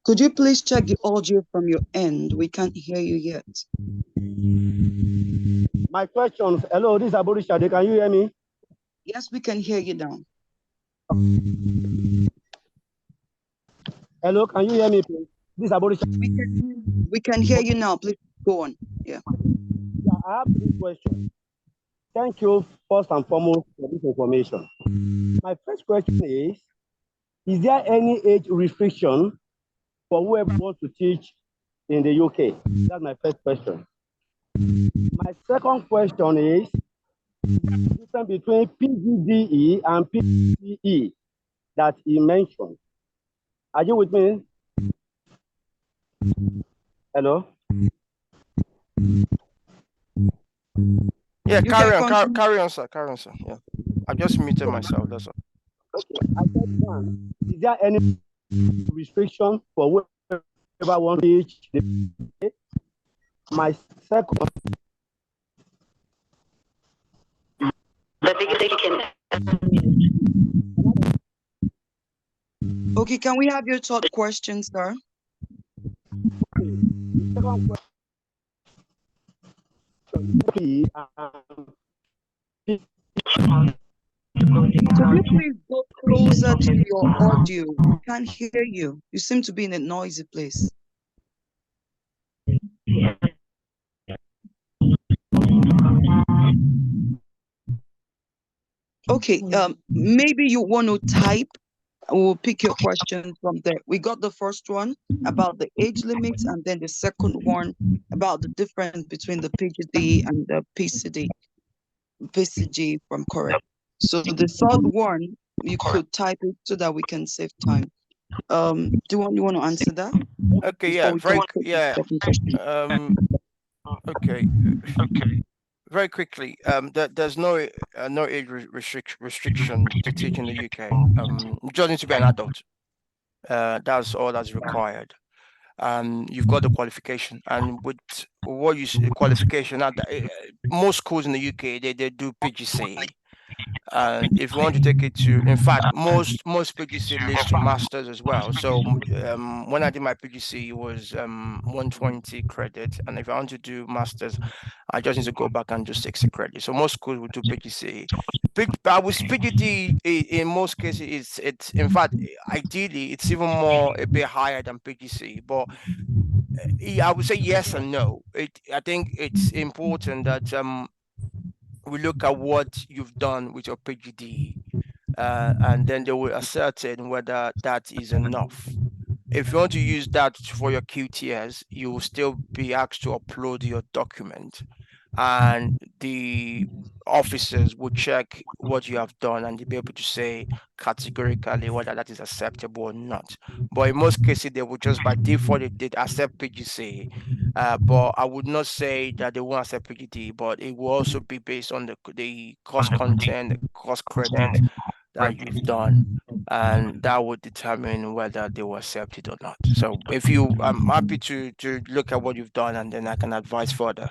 Could you please check the audio from your end? We can't hear you yet. My question, hello, this is Aborishade. Can you hear me? Yes, we can hear you now. Hello, can you hear me, please? This is Aborishade. We can hear you now. Please go on. Yeah. I have this question. Thank you first and foremost for this information. My first question is there any age restriction for whoever wants to teach in the UK? That's my first question. My second question is the difference between PGDE and PGCE that he mentioned. Are you with me? Hello? Yeah, carry on, sir. Yeah. I just muted myself, that's all. Okay, I said one. Is there any restriction for whoever wants to teach? My second. Okay, can we have your third question, sir? Could you please go closer to your audio? We can't hear you. You seem to be in a noisy place. Okay, maybe you want to type. We'll pick your question from there. We got the first one about the age limits, and then the second one about the difference between the PGD and the PCG, if I'm correct. So the third one, you could type it so that we can save time. Do you want to answer that? Okay, yeah, okay. Very quickly, there's no age restriction to teach in the UK. You just need to be an adult. That's all that's required. You've got the qualification, and with what you qualification, most schools in the UK they do PGCE. And if you want to take it to, in fact, most PGC leads to masters as well. So when I did my PGC, it was 120 credits, and if I want to do masters, I just need to go back and do 60 credits. So most schools will do PGC. But with PGD, in most cases, it's in fact, ideally, it's even more a bit higher than PGC. But I would say yes and no. I think it's important that we look at what you've done with your PGD, and then they will ascertain whether that is enough. If you want to use that for your QTS, you will still be asked to upload your document, and the officers will check what you have done, and they'll be able to say categorically whether that is acceptable or not. But in most cases, they will just by default they accept PGC. But I would not say that they won't accept PGD, but it will also be based on the course content, the course credit that you've done, and that would determine whether they will accept it or not. So if you, I'm happy to look at what you've done, and then I can advise further.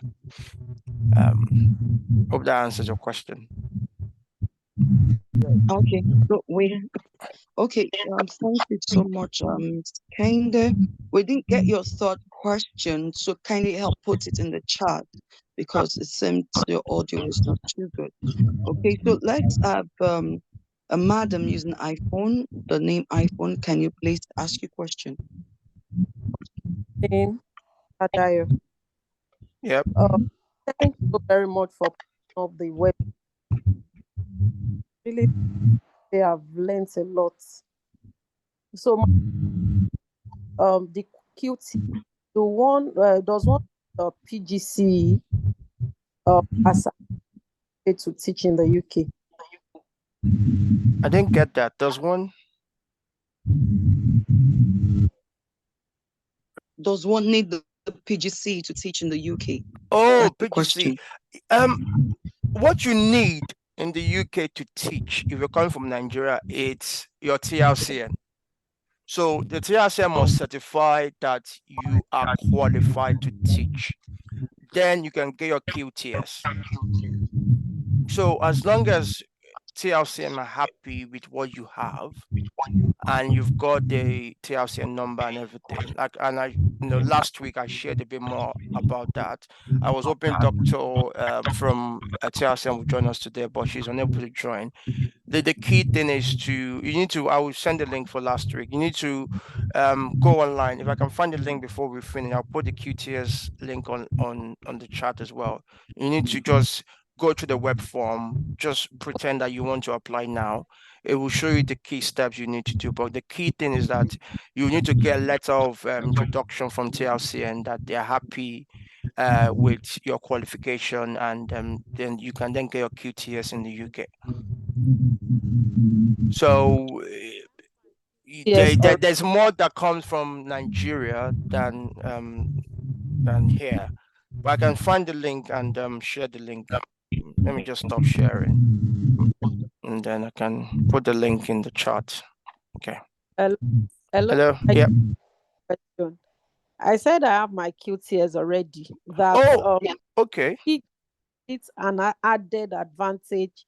Hope that answers your question. Okay, so okay, thank you so much, Kende. We didn't get your third question, so kindly help put it in the chat because it seems the audio is not too good. Okay, so let's have a madam using iPhone, the name iPhone. Can you please ask your question? Adayo. Yep. Thank you very much for putting up the web. Really, they have learned a lot. So, the QT, the one does one PGC as a to teach in the UK. I didn't get that. Does one? Does one need the PGC to teach in the UK? Oh, That's the PGC. question. What you need in the UK to teach, if you're coming from Nigeria, it's your TRCN. So the TRCN must certify that you are qualified to teach. Then you can get your QTS. So as long as TRCN are happy with what you have, and you've got the TRCN number and everything, last week I shared a bit more about that. I was hoping Dr. From TRCN would join us today, but she's unable to join. The key thing is I will send the link for last week. You need to go online. If I can find the link before we finish, I'll put the QTS link on the chat as well. You need to just go to the web form, just pretend that you want to apply now. It will show you the key steps you need to do. But the key thing is that you need to get a letter of introduction from TLC and that they're happy with your qualification, and then you can then get your QTS in the UK. So Yes, there's more that comes from Nigeria than here. But I can find the link and share the link. Let me just stop sharing, and then I can put the link in the chat. Okay. Hello. Yeah. Question. I said I have my QTS already. That okay. It's an added advantage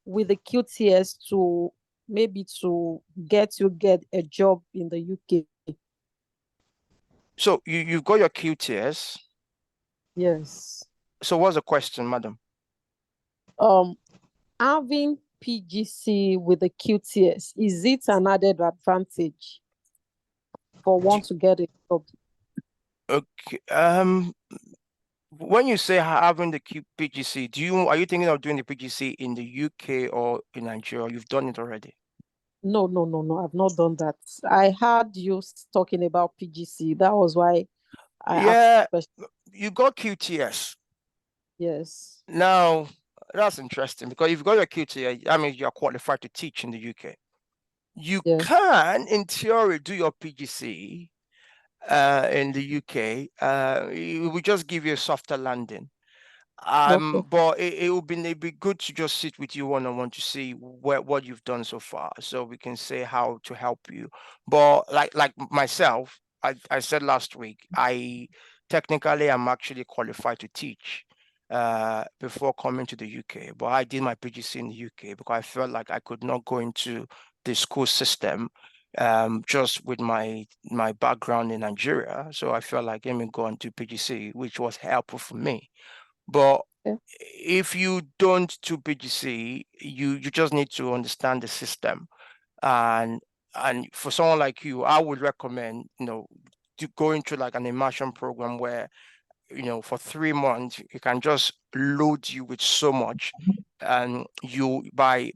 with the QTS to maybe to get a job in the UK. So you've got your QTS. Yes. So what's the question, madam? Having PGC with the QTS, is it an added advantage for one to get a job? Okay. When you say having the PGC, are you thinking of doing the PGC in the UK or in Nigeria? You've done it already? No. I've not done that. I heard you talking about PGC. That was why I asked. You got QTS. Yes. Now, that's interesting because if you've got your QTS, that means you're qualified to teach in the UK. You can, in theory, do your PGC in the UK. It will just give you a softer landing. But it would be good to just sit with you one-on-one to see what you've done so far, so we can say how to help you. But like myself, I said last week, I technically am actually qualified to teach. before coming to the UK. But I did my PGC in the UK because I felt like I could not go into the school system just with my background in Nigeria. So I felt like let me go and do PGC, which was helpful for me. But Yeah. if you don't do PGC, you just need to understand the system. And for someone like you, I would recommend, to going through like an immersion program where, for 3 months, it can just load you with so much. And you by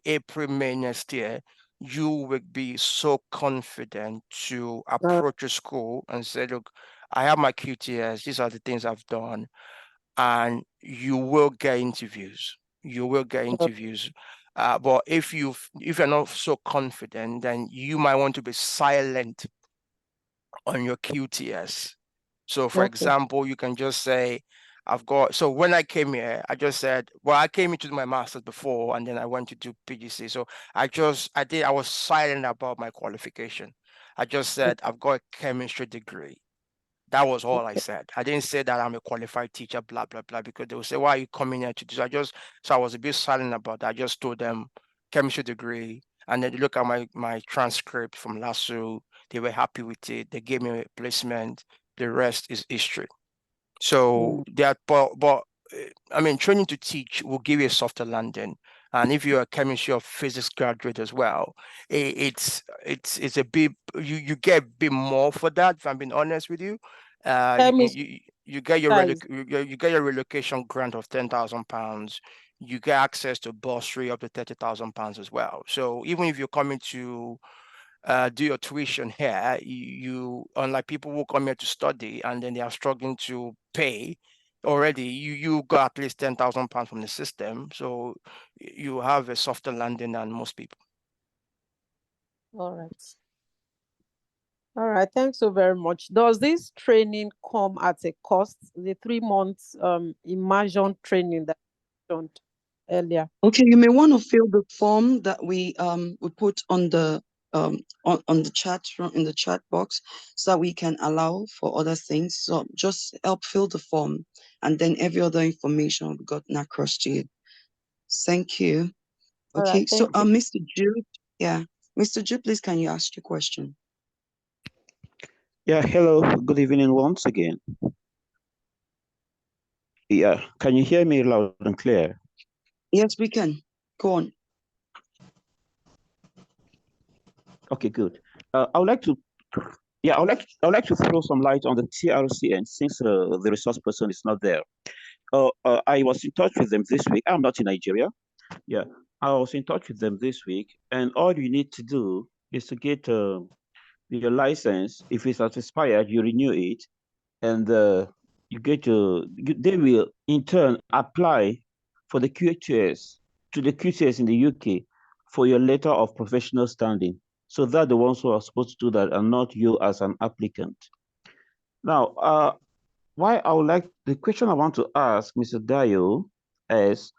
April, May next year, you will be so confident to approach a school and say, look, I have my QTS, these are the things I've done. And you will get interviews. You will get interviews. But if you're not so confident, then you might want to be silent on your QTS. So for Okay. example, you can just say, so when I came here, I just said, well, I came into my master's before, and then I went to do PGC. So I was silent about my qualification. I just said, I've got a chemistry degree. That was all I said. I didn't say that I'm a qualified teacher, blah, blah, blah, because they will say, why are you coming here to do? So I was a bit silent about that. I just told them chemistry degree. And then they look at my transcript from LASU. They were happy with it. They gave me a placement. The rest is history. So but I mean, training to teach will give you a softer landing. And if you're a chemistry or physics graduate as well, it's a bit, you get a bit more for that, if I'm being honest with you. You get your you get your relocation grant of £10,000. You get access to bursary up to £30,000 as well. So even if you're coming to do your tuition here, you unlike people who come here to study and then they are struggling to pay already, you got at least £10,000 from the system, so you have a softer landing than most people. All right, thanks so very much. Does this training come at a cost? The 3 months immersion training that you mentioned earlier. Okay, you may want to fill the form that we put on the chat in the chat box, so that we can allow for other things. So just help fill the form, and then every other information will be gotten across to you. Thank you. All Okay, right, so thank you. Mr. Jude, Mr. Jude, please, can you ask your question? Yeah, hello, good evening once again. Yeah, can you hear me loud and clear? Yes, we can. Go on. Okay, good. I would like to throw some light on the TRCN since the resource person is not there. I was in touch with them this week. I'm not in Nigeria. Yeah, I was in touch with them this week, and all you need to do is to get your license. If it's expired, you renew it, and you get they will in turn apply for the QTS to the QTS in the UK for your letter of professional standing. So that the ones who are supposed to do that and not you as an applicant. Now, the question I want to ask Mr. Dayo is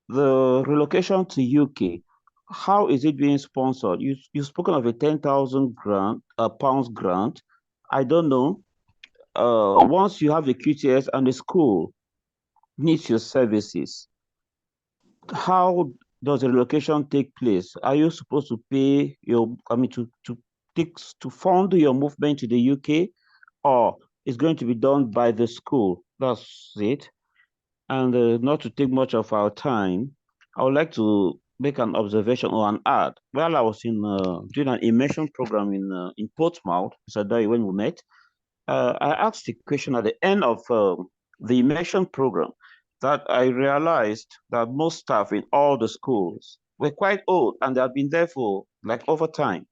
the relocation to UK. How is it being sponsored? You've spoken of a £10,000 pounds grant. I don't know. Once you have the QTS and the school needs your services, how does the relocation take place? Are you supposed to pay to fund your movement to the UK, or it's going to be done by the school? That's it. And not to take much of our time, I would like to make an observation or an ad. While I was in doing an immersion program in Portsmouth, Sadai, when we met, I asked the question at the end of the immersion program that I realized that most staff in all the schools were quite old and they had been there for like over time.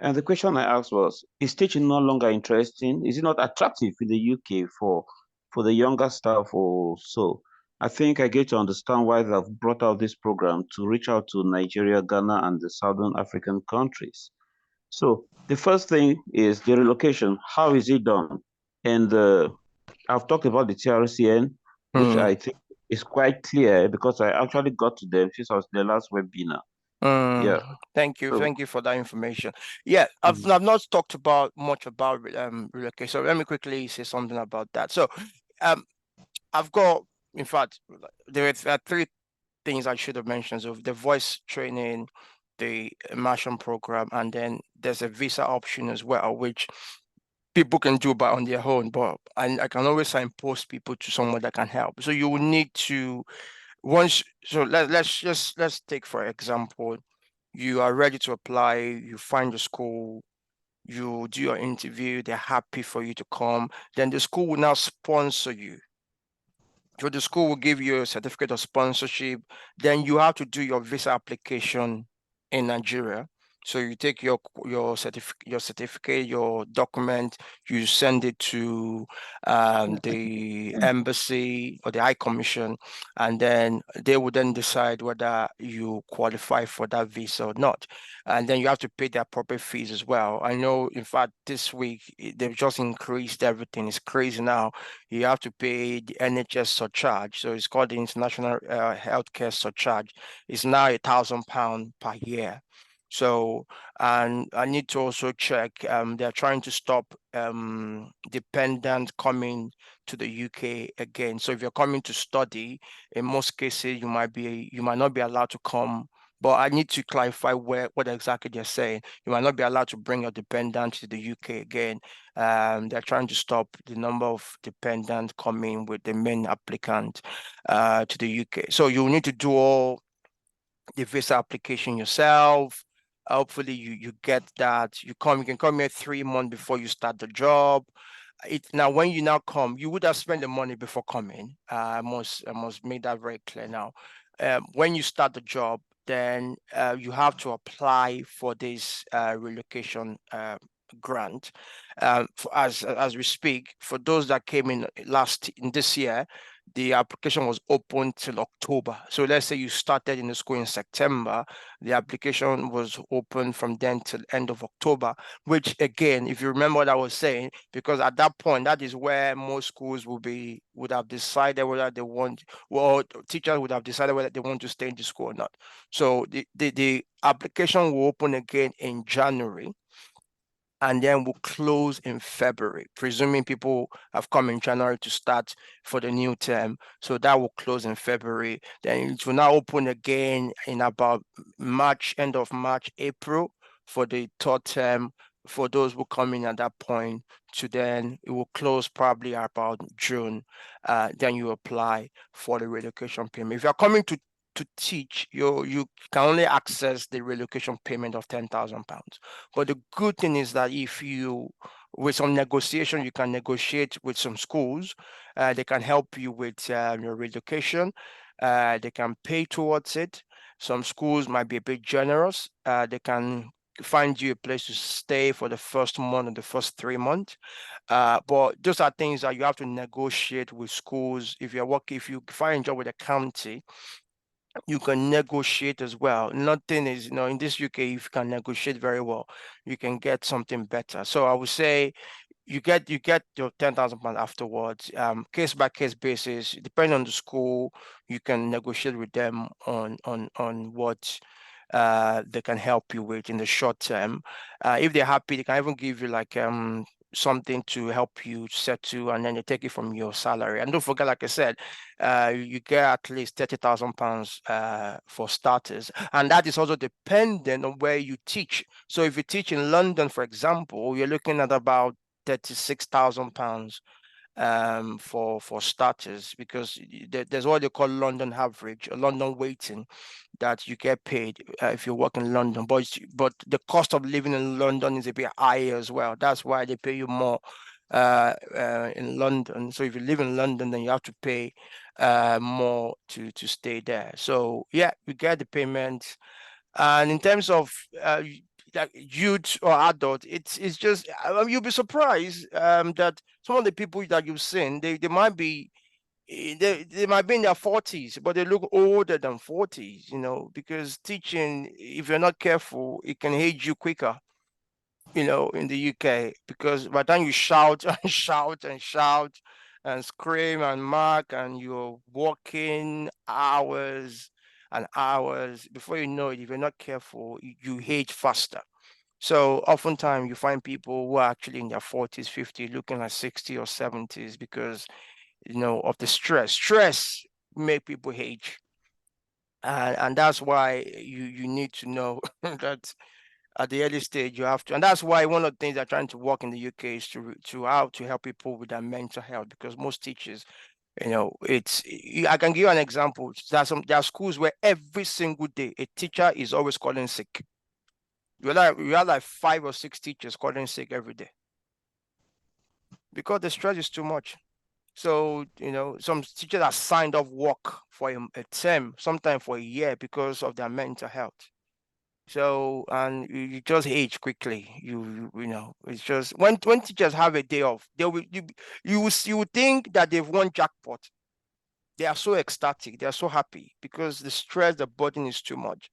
And the question I asked was, is teaching no longer interesting? Is it not attractive in the UK for the younger staff or so? I think I get to understand why they've brought out this program to reach out to Nigeria, Ghana, and the Southern African countries. So the first thing is the relocation. How is it done? And I've talked about the TRCN, which I think is quite clear because I actually got to them since I was the last webinar. Yeah. Thank you for that information. Yeah, I've not talked about much about relocation. So let me quickly say something about that. So I've got in fact, there are three things I should have mentioned. So the voice training, the immersion program, and then there's a visa option as well, which people can do by on their own, but I can always signpost people to someone that can help. So you will need to let's take for example, you are ready to apply, you find the school, you do your interview, they're happy for you to come, then the school will now sponsor you. So the school will give you a certificate of sponsorship. Then you have to do your visa application in Nigeria. So you take your certificate, your document, you send it to the embassy or the High Commission, and then they will then decide whether you qualify for that visa or not. And then you have to pay the appropriate fees as well. I know, in fact, this week they've just increased everything. It's crazy now. You have to pay the NHS surcharge. So it's called the International Healthcare Surcharge. It's now £1,000 per year. So, and I need to also check, they're trying to stop dependents coming to the UK again. So if you're coming to study, in most cases, you might not be allowed to come. But I need to clarify what exactly they're saying. You might not be allowed to bring your dependent to the UK again. They're trying to stop the number of dependents coming with the main applicant to the UK. So you need to do all the visa application yourself. Hopefully you get that. You can come here 3 months before you start the job. Now when you now come, you would have spent the money before coming. I must make that very clear now. When you start the job, then you have to apply for this relocation grant. As we speak, for those that came in this year, the application was open till October. So let's say you started in the school in September, the application was open from then till end of October, which again, if you remember what I was saying, because at that point, that is where most schools would have decided whether they want, well, teachers would have decided whether they want to stay in the school or not. So the application will open again in January, and then we'll close in February, presuming people have come in January to start for the new term. So that will close in February. Then it will now open again in about March, end of March, April for the third term. For those who come in at that point, to then it will close probably about June. Then you apply for the relocation payment. If you're coming to teach, you can only access the relocation payment of £10,000. But the good thing is that if you, with some negotiation, you can negotiate with some schools. They can help you with your relocation. They can pay towards it. Some schools might be a bit generous. They can find you a place to stay for the first month and the first 3 months. But those are things that you have to negotiate with schools. If you find a job with a county, you can negotiate as well. Nothing is, in this UK, if you can negotiate very well, you can get something better. So I would say you get your £10,000 afterwards, case by case basis, depending on the school, you can negotiate with them on what they can help you with in the short term. If they're happy, they can even give you like something to help you settle, and then they take it from your salary. And don't forget, like I said, you get at least £30,000 for starters, and that is also dependent on where you teach. So if you teach in London, for example, you're looking at about £36,000 for starters, because there's what they call London average, a London waiting, that you get paid if you work in London. But the cost of living in London is a bit higher as well. That's why they pay you more in London. So if you live in London, then you have to pay more to stay there. So yeah, you get the payments. And in terms of like youth or adult, it's just you'll be surprised that some of the people that you've seen, they might be they might be in their 40s, but they look older than 40s, because teaching, if you're not careful, it can age you quicker, in the UK, because by the time you shout and shout and shout and scream and mark, and you're walking hours and hours, before you know it, if you're not careful, you age faster. So oftentimes you find people who are actually in their 40s, 50s, looking like 60 or 70s, because of the stress. Stress make people age. And that's why you need to know that at the early stage you have to, and that's why one of the things they're trying to work in the UK is to how to help people with their mental health, because most teachers, I can give you an example. There are schools where every single day a teacher is always calling sick. You have like 5 or 6 teachers calling sick every day because the stress is too much. So, some teachers are signed off work for a term, sometimes for a year, because of their mental health. So, and you just age quickly. It's just when teachers have a day off, you will think that they've won jackpot. They are so ecstatic, they are so happy because the stress, the burden is too much.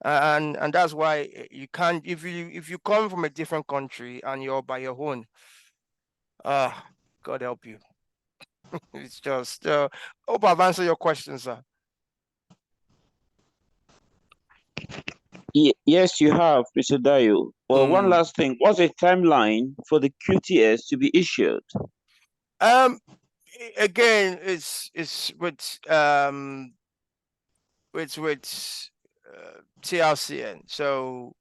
And that's why you can't, if you come from a different country and you're by your own, God help you. It's just hope I've answered your question, sir. Yes, you have, Mr. Dayo. Well, one last thing. What's a timeline for the QTS to be issued? Again, it's with TLCN. So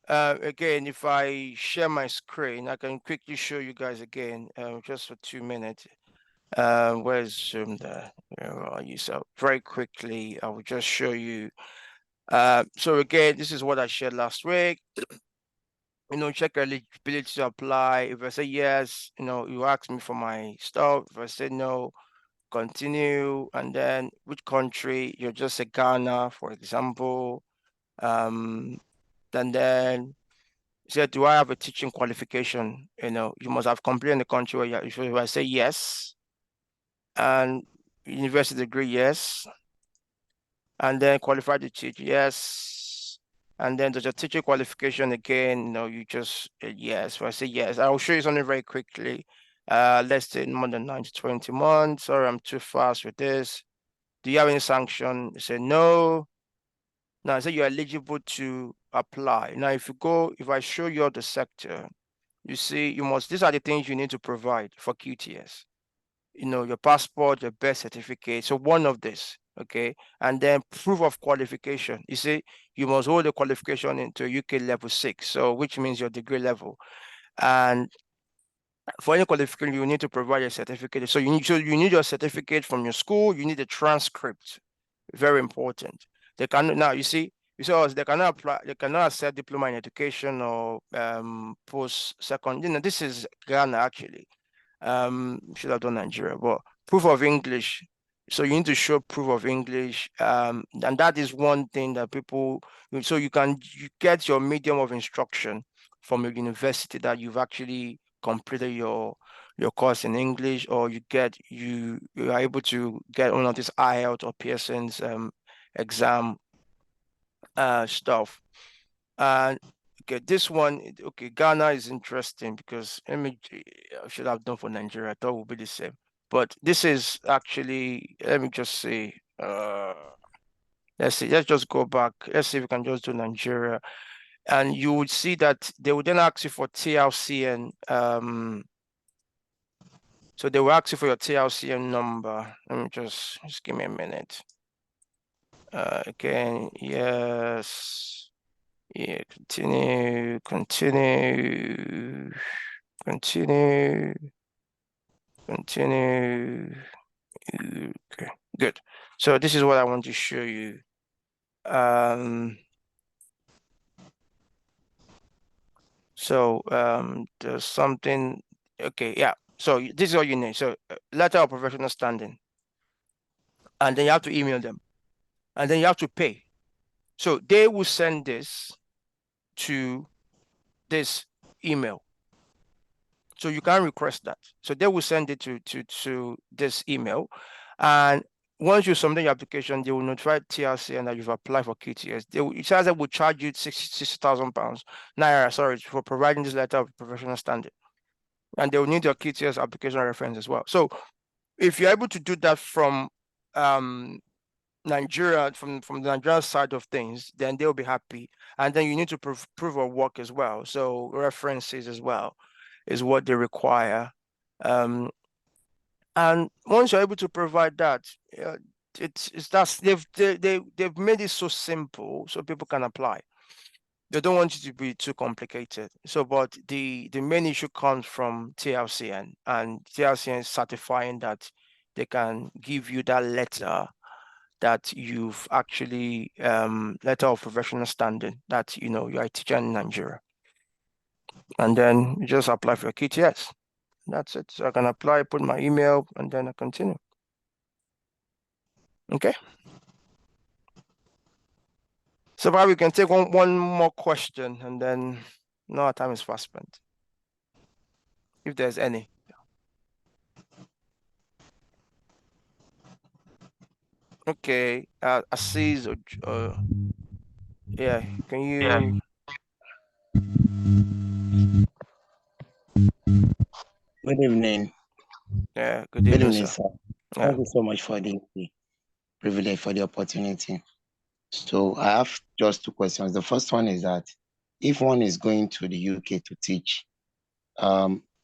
again, if I share my screen, I can quickly show you guys again, just for 2 minutes. Where's Zoom there? Where are you? So very quickly, I will just show you. So again, this is what I shared last week. Check eligibility to apply. If I say yes, you ask me for my stuff. If I say no, continue. And then which country? You're just a Ghana, for example. And then said, do I have a teaching qualification? You must have completed in the country where if I say yes, and university degree, yes, and then qualified to teach, yes, and then there's a teacher qualification again. You just yes. If I say yes, I will show you something very quickly. Let's say more than 9 to 20 months. Sorry, I'm too fast with this. Do you have any sanction? You say no. Now, say you're eligible to apply. Now, if I show you the sector, you see, these are the things you need to provide for QTS. Your passport, your birth certificate. So one of this, okay? And then proof of qualification. You see, you must hold a qualification into UK level 6, so which means your degree level. And for any qualification, you need to provide a certificate. So you need your certificate from your school. You need a transcript. Very important. They cannot now. You see us. They cannot apply. They cannot accept diploma in education or post-second. This is Ghana actually. Should have done Nigeria, but proof of English. So you need to show proof of English, and that is one thing that people. So you get your medium of instruction from a university that you've actually completed your course in English, or you are able to get one of these IELTS or Pearson's exam stuff. And okay, this one, okay, Ghana is interesting because I should have done for Nigeria. I thought it would be the same, but this is actually, let me just see. Let's see. Let's just go back. Let's see if we can just do Nigeria, and you would see that they would then ask you for TLCN. So they will ask you for your TLCN number. Let me just give me a minute. Again, yes. Yeah, continue. Okay, good. So this is what I want to show you. There's something. Okay, yeah. So this is all you need. So letter of professional standing, and then you have to email them, and then you have to pay. So they will send this to this email. So you can request that. So they will send it to this email, and once you submit your application, they will notify TLC and that you've applied for QTS. It says they will charge you 60,000 pounds, naira, sorry, for providing this letter of professional standing, and they will need your QTS application reference as well. So if you're able to do that from Nigeria, from the Nigerian side of things, then they'll be happy. And then you need to prove of work as well. So references as well is what they require. And once you're able to provide that, they've made it so simple so people can apply. They don't want you to be too complicated. So, but the main issue comes from TLCN, and TLCN is certifying that they can give you that letter that you've actually letter of professional standing that you're a teacher in Nigeria. And then you just apply for your QTS. That's it. So I can apply, put my email, and then I continue. Okay. So probably we can take one more question, and then no, our time is fast spent. If there's any. Okay, Aziz, yeah, can you? Good evening. Yeah, good Good evening, evening, sir. sir. Yeah. Thank you so much for the privilege, for the opportunity. So I have just two questions. The first one is that if one is going to the UK to teach,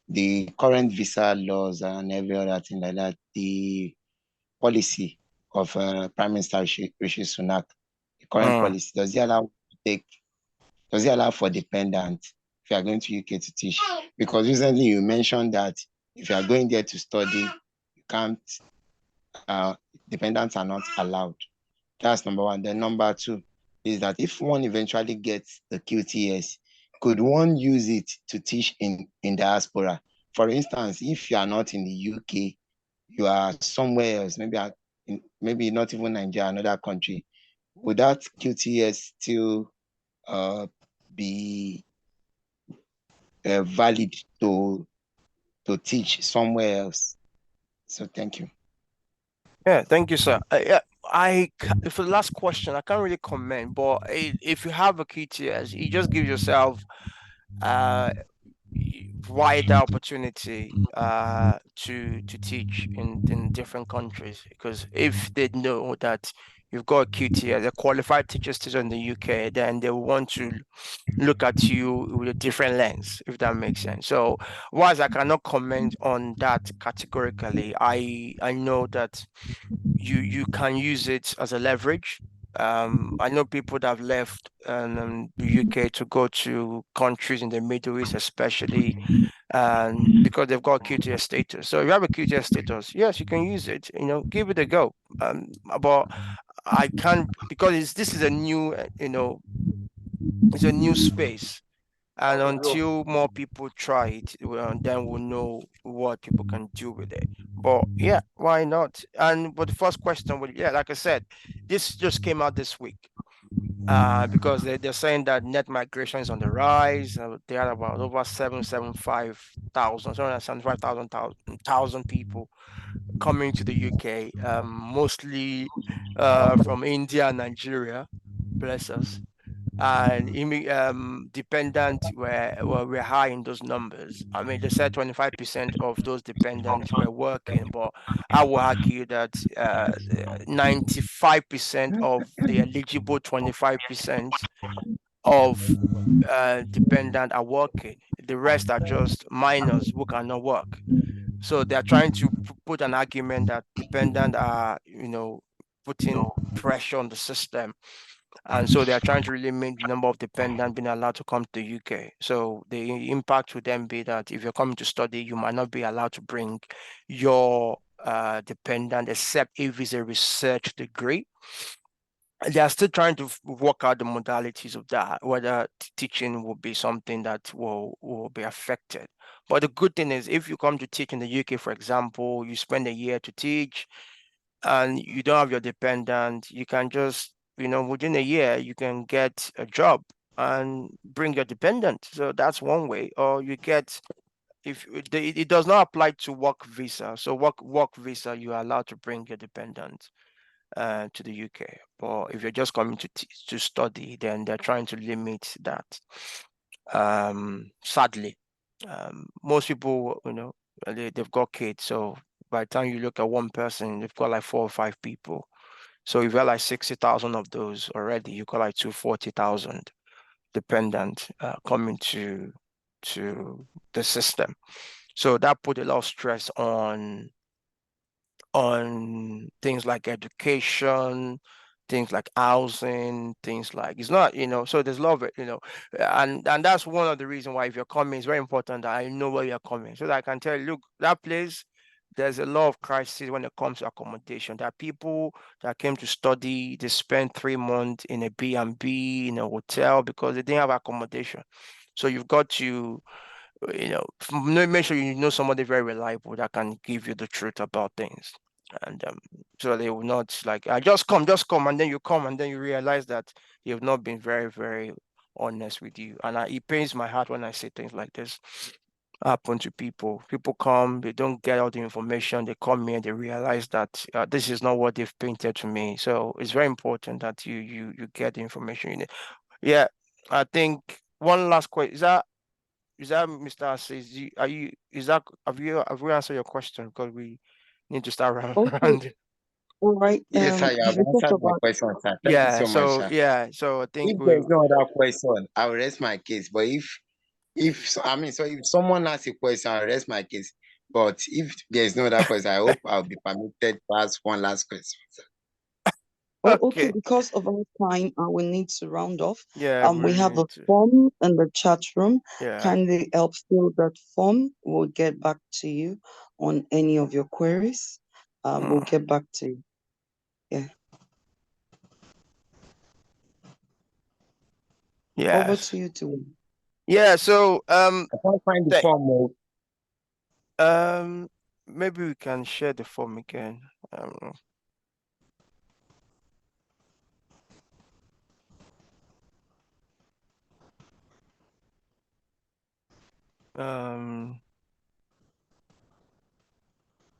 the current visa laws and every other thing like that, the policy of Prime Minister Rishi Sunak, the current policy, does it allow for dependents if you are going to UK to teach? Because recently you mentioned that if you are going there to study, you can't, dependents are not allowed. That's number one. Then number two is that if one eventually gets the QTS, could one use it to teach in diaspora? For instance, if you are not in the UK, you are somewhere else, maybe not even Nigeria, another country, would that QTS still be valid to teach somewhere else? So thank you. Yeah, thank you, sir. Yeah, for the last question, I can't really comment, but if you have a QTS, you just give yourself wider opportunity to teach in different countries, because if they know that you've got a QTS, a qualified teacher status in the UK, then they will want to look at you with a different lens, if that makes sense. So whilst I cannot comment on that categorically, I know that you can use it as a leverage. I know people that have left the UK to go to countries in the Middle East, especially because they've got QTS status. So if you have a QTS status, yes, you can use it. Give it a go. But I can't, because this is a new, it's a new space. And until more people try it, then we'll know what people can do with it. But yeah, why not? But the first question was, yeah, like I said, this just came out this week. Because they're saying that net migration is on the rise. They are about over 775,000 people coming to the UK, mostly from India and Nigeria. Bless us. And dependent were high in those numbers. I mean, they said 25% of those dependents were working, but I will argue that 95% of the eligible 25% of dependent are working. The rest are just minors who cannot work. So they're trying to put an argument that dependent are, putting pressure on the system. And so they are trying to really make the number of dependents being allowed to come to the UK. So the impact would then be that if you're coming to study, you might not be allowed to bring your dependent, except if it's a research degree. They are still trying to work out the modalities of that, whether teaching will be something that will be affected. But the good thing is, if you come to teach in the UK, for example, you spend a year to teach and you don't have your dependent, you can just, within a year, you can get a job and bring your dependent. So that's one way. Or you get, if it does not apply to work visa. So work visa, you are allowed to bring your dependent to the UK. But if you're just coming to study, then they're trying to limit that. Sadly, most people, they've got kids. So by the time you look at one person, they've got like 4 or 5 people. So you've got like 60,000 of those already. You've got like 240,000 dependent coming to the system. So that put a lot of stress on on things like education, things like housing, things like it's not, so there's a lot of it, and that's one of the reasons why if you're coming, it's very important that I know where you're coming so that I can tell you, look, that place, there's a lot of crisis when it comes to accommodation. There are people that came to study, they spent 3 months in a B&B, in a hotel because they didn't have accommodation. So you've got to, make sure you know somebody very reliable that can give you the truth about things. And so they will not like, just come, and then you come and then you realize that you've not been very, very honest with you. And it pains my heart when I say things like this happen to people. People come, they don't get all the information. They come here, they realize that this is not what they've painted to me. So it's very important that you get the information you need. Yeah, I think one last question is that Mr. Assis? Have we answered your question? Because we need to start Okay, round. all right. Yes, sir, you have We talked answered my about question, sir. Thank you so much, sir. So I think If there's no other question, I'll rest my case. But if someone asks a question, I'll rest my case. But if there's no other question, I hope I'll be permitted to ask one last question, sir. Oh, okay, okay. because of our time, we need to round off. Yeah, We have a need to. form in the chat room. Yeah. Kindly help fill that form. We'll get back to you on any of your queries. We'll get back to you. Yeah. Yeah. Over to you, too. Yeah. So I can't find the form. maybe we can share the form again.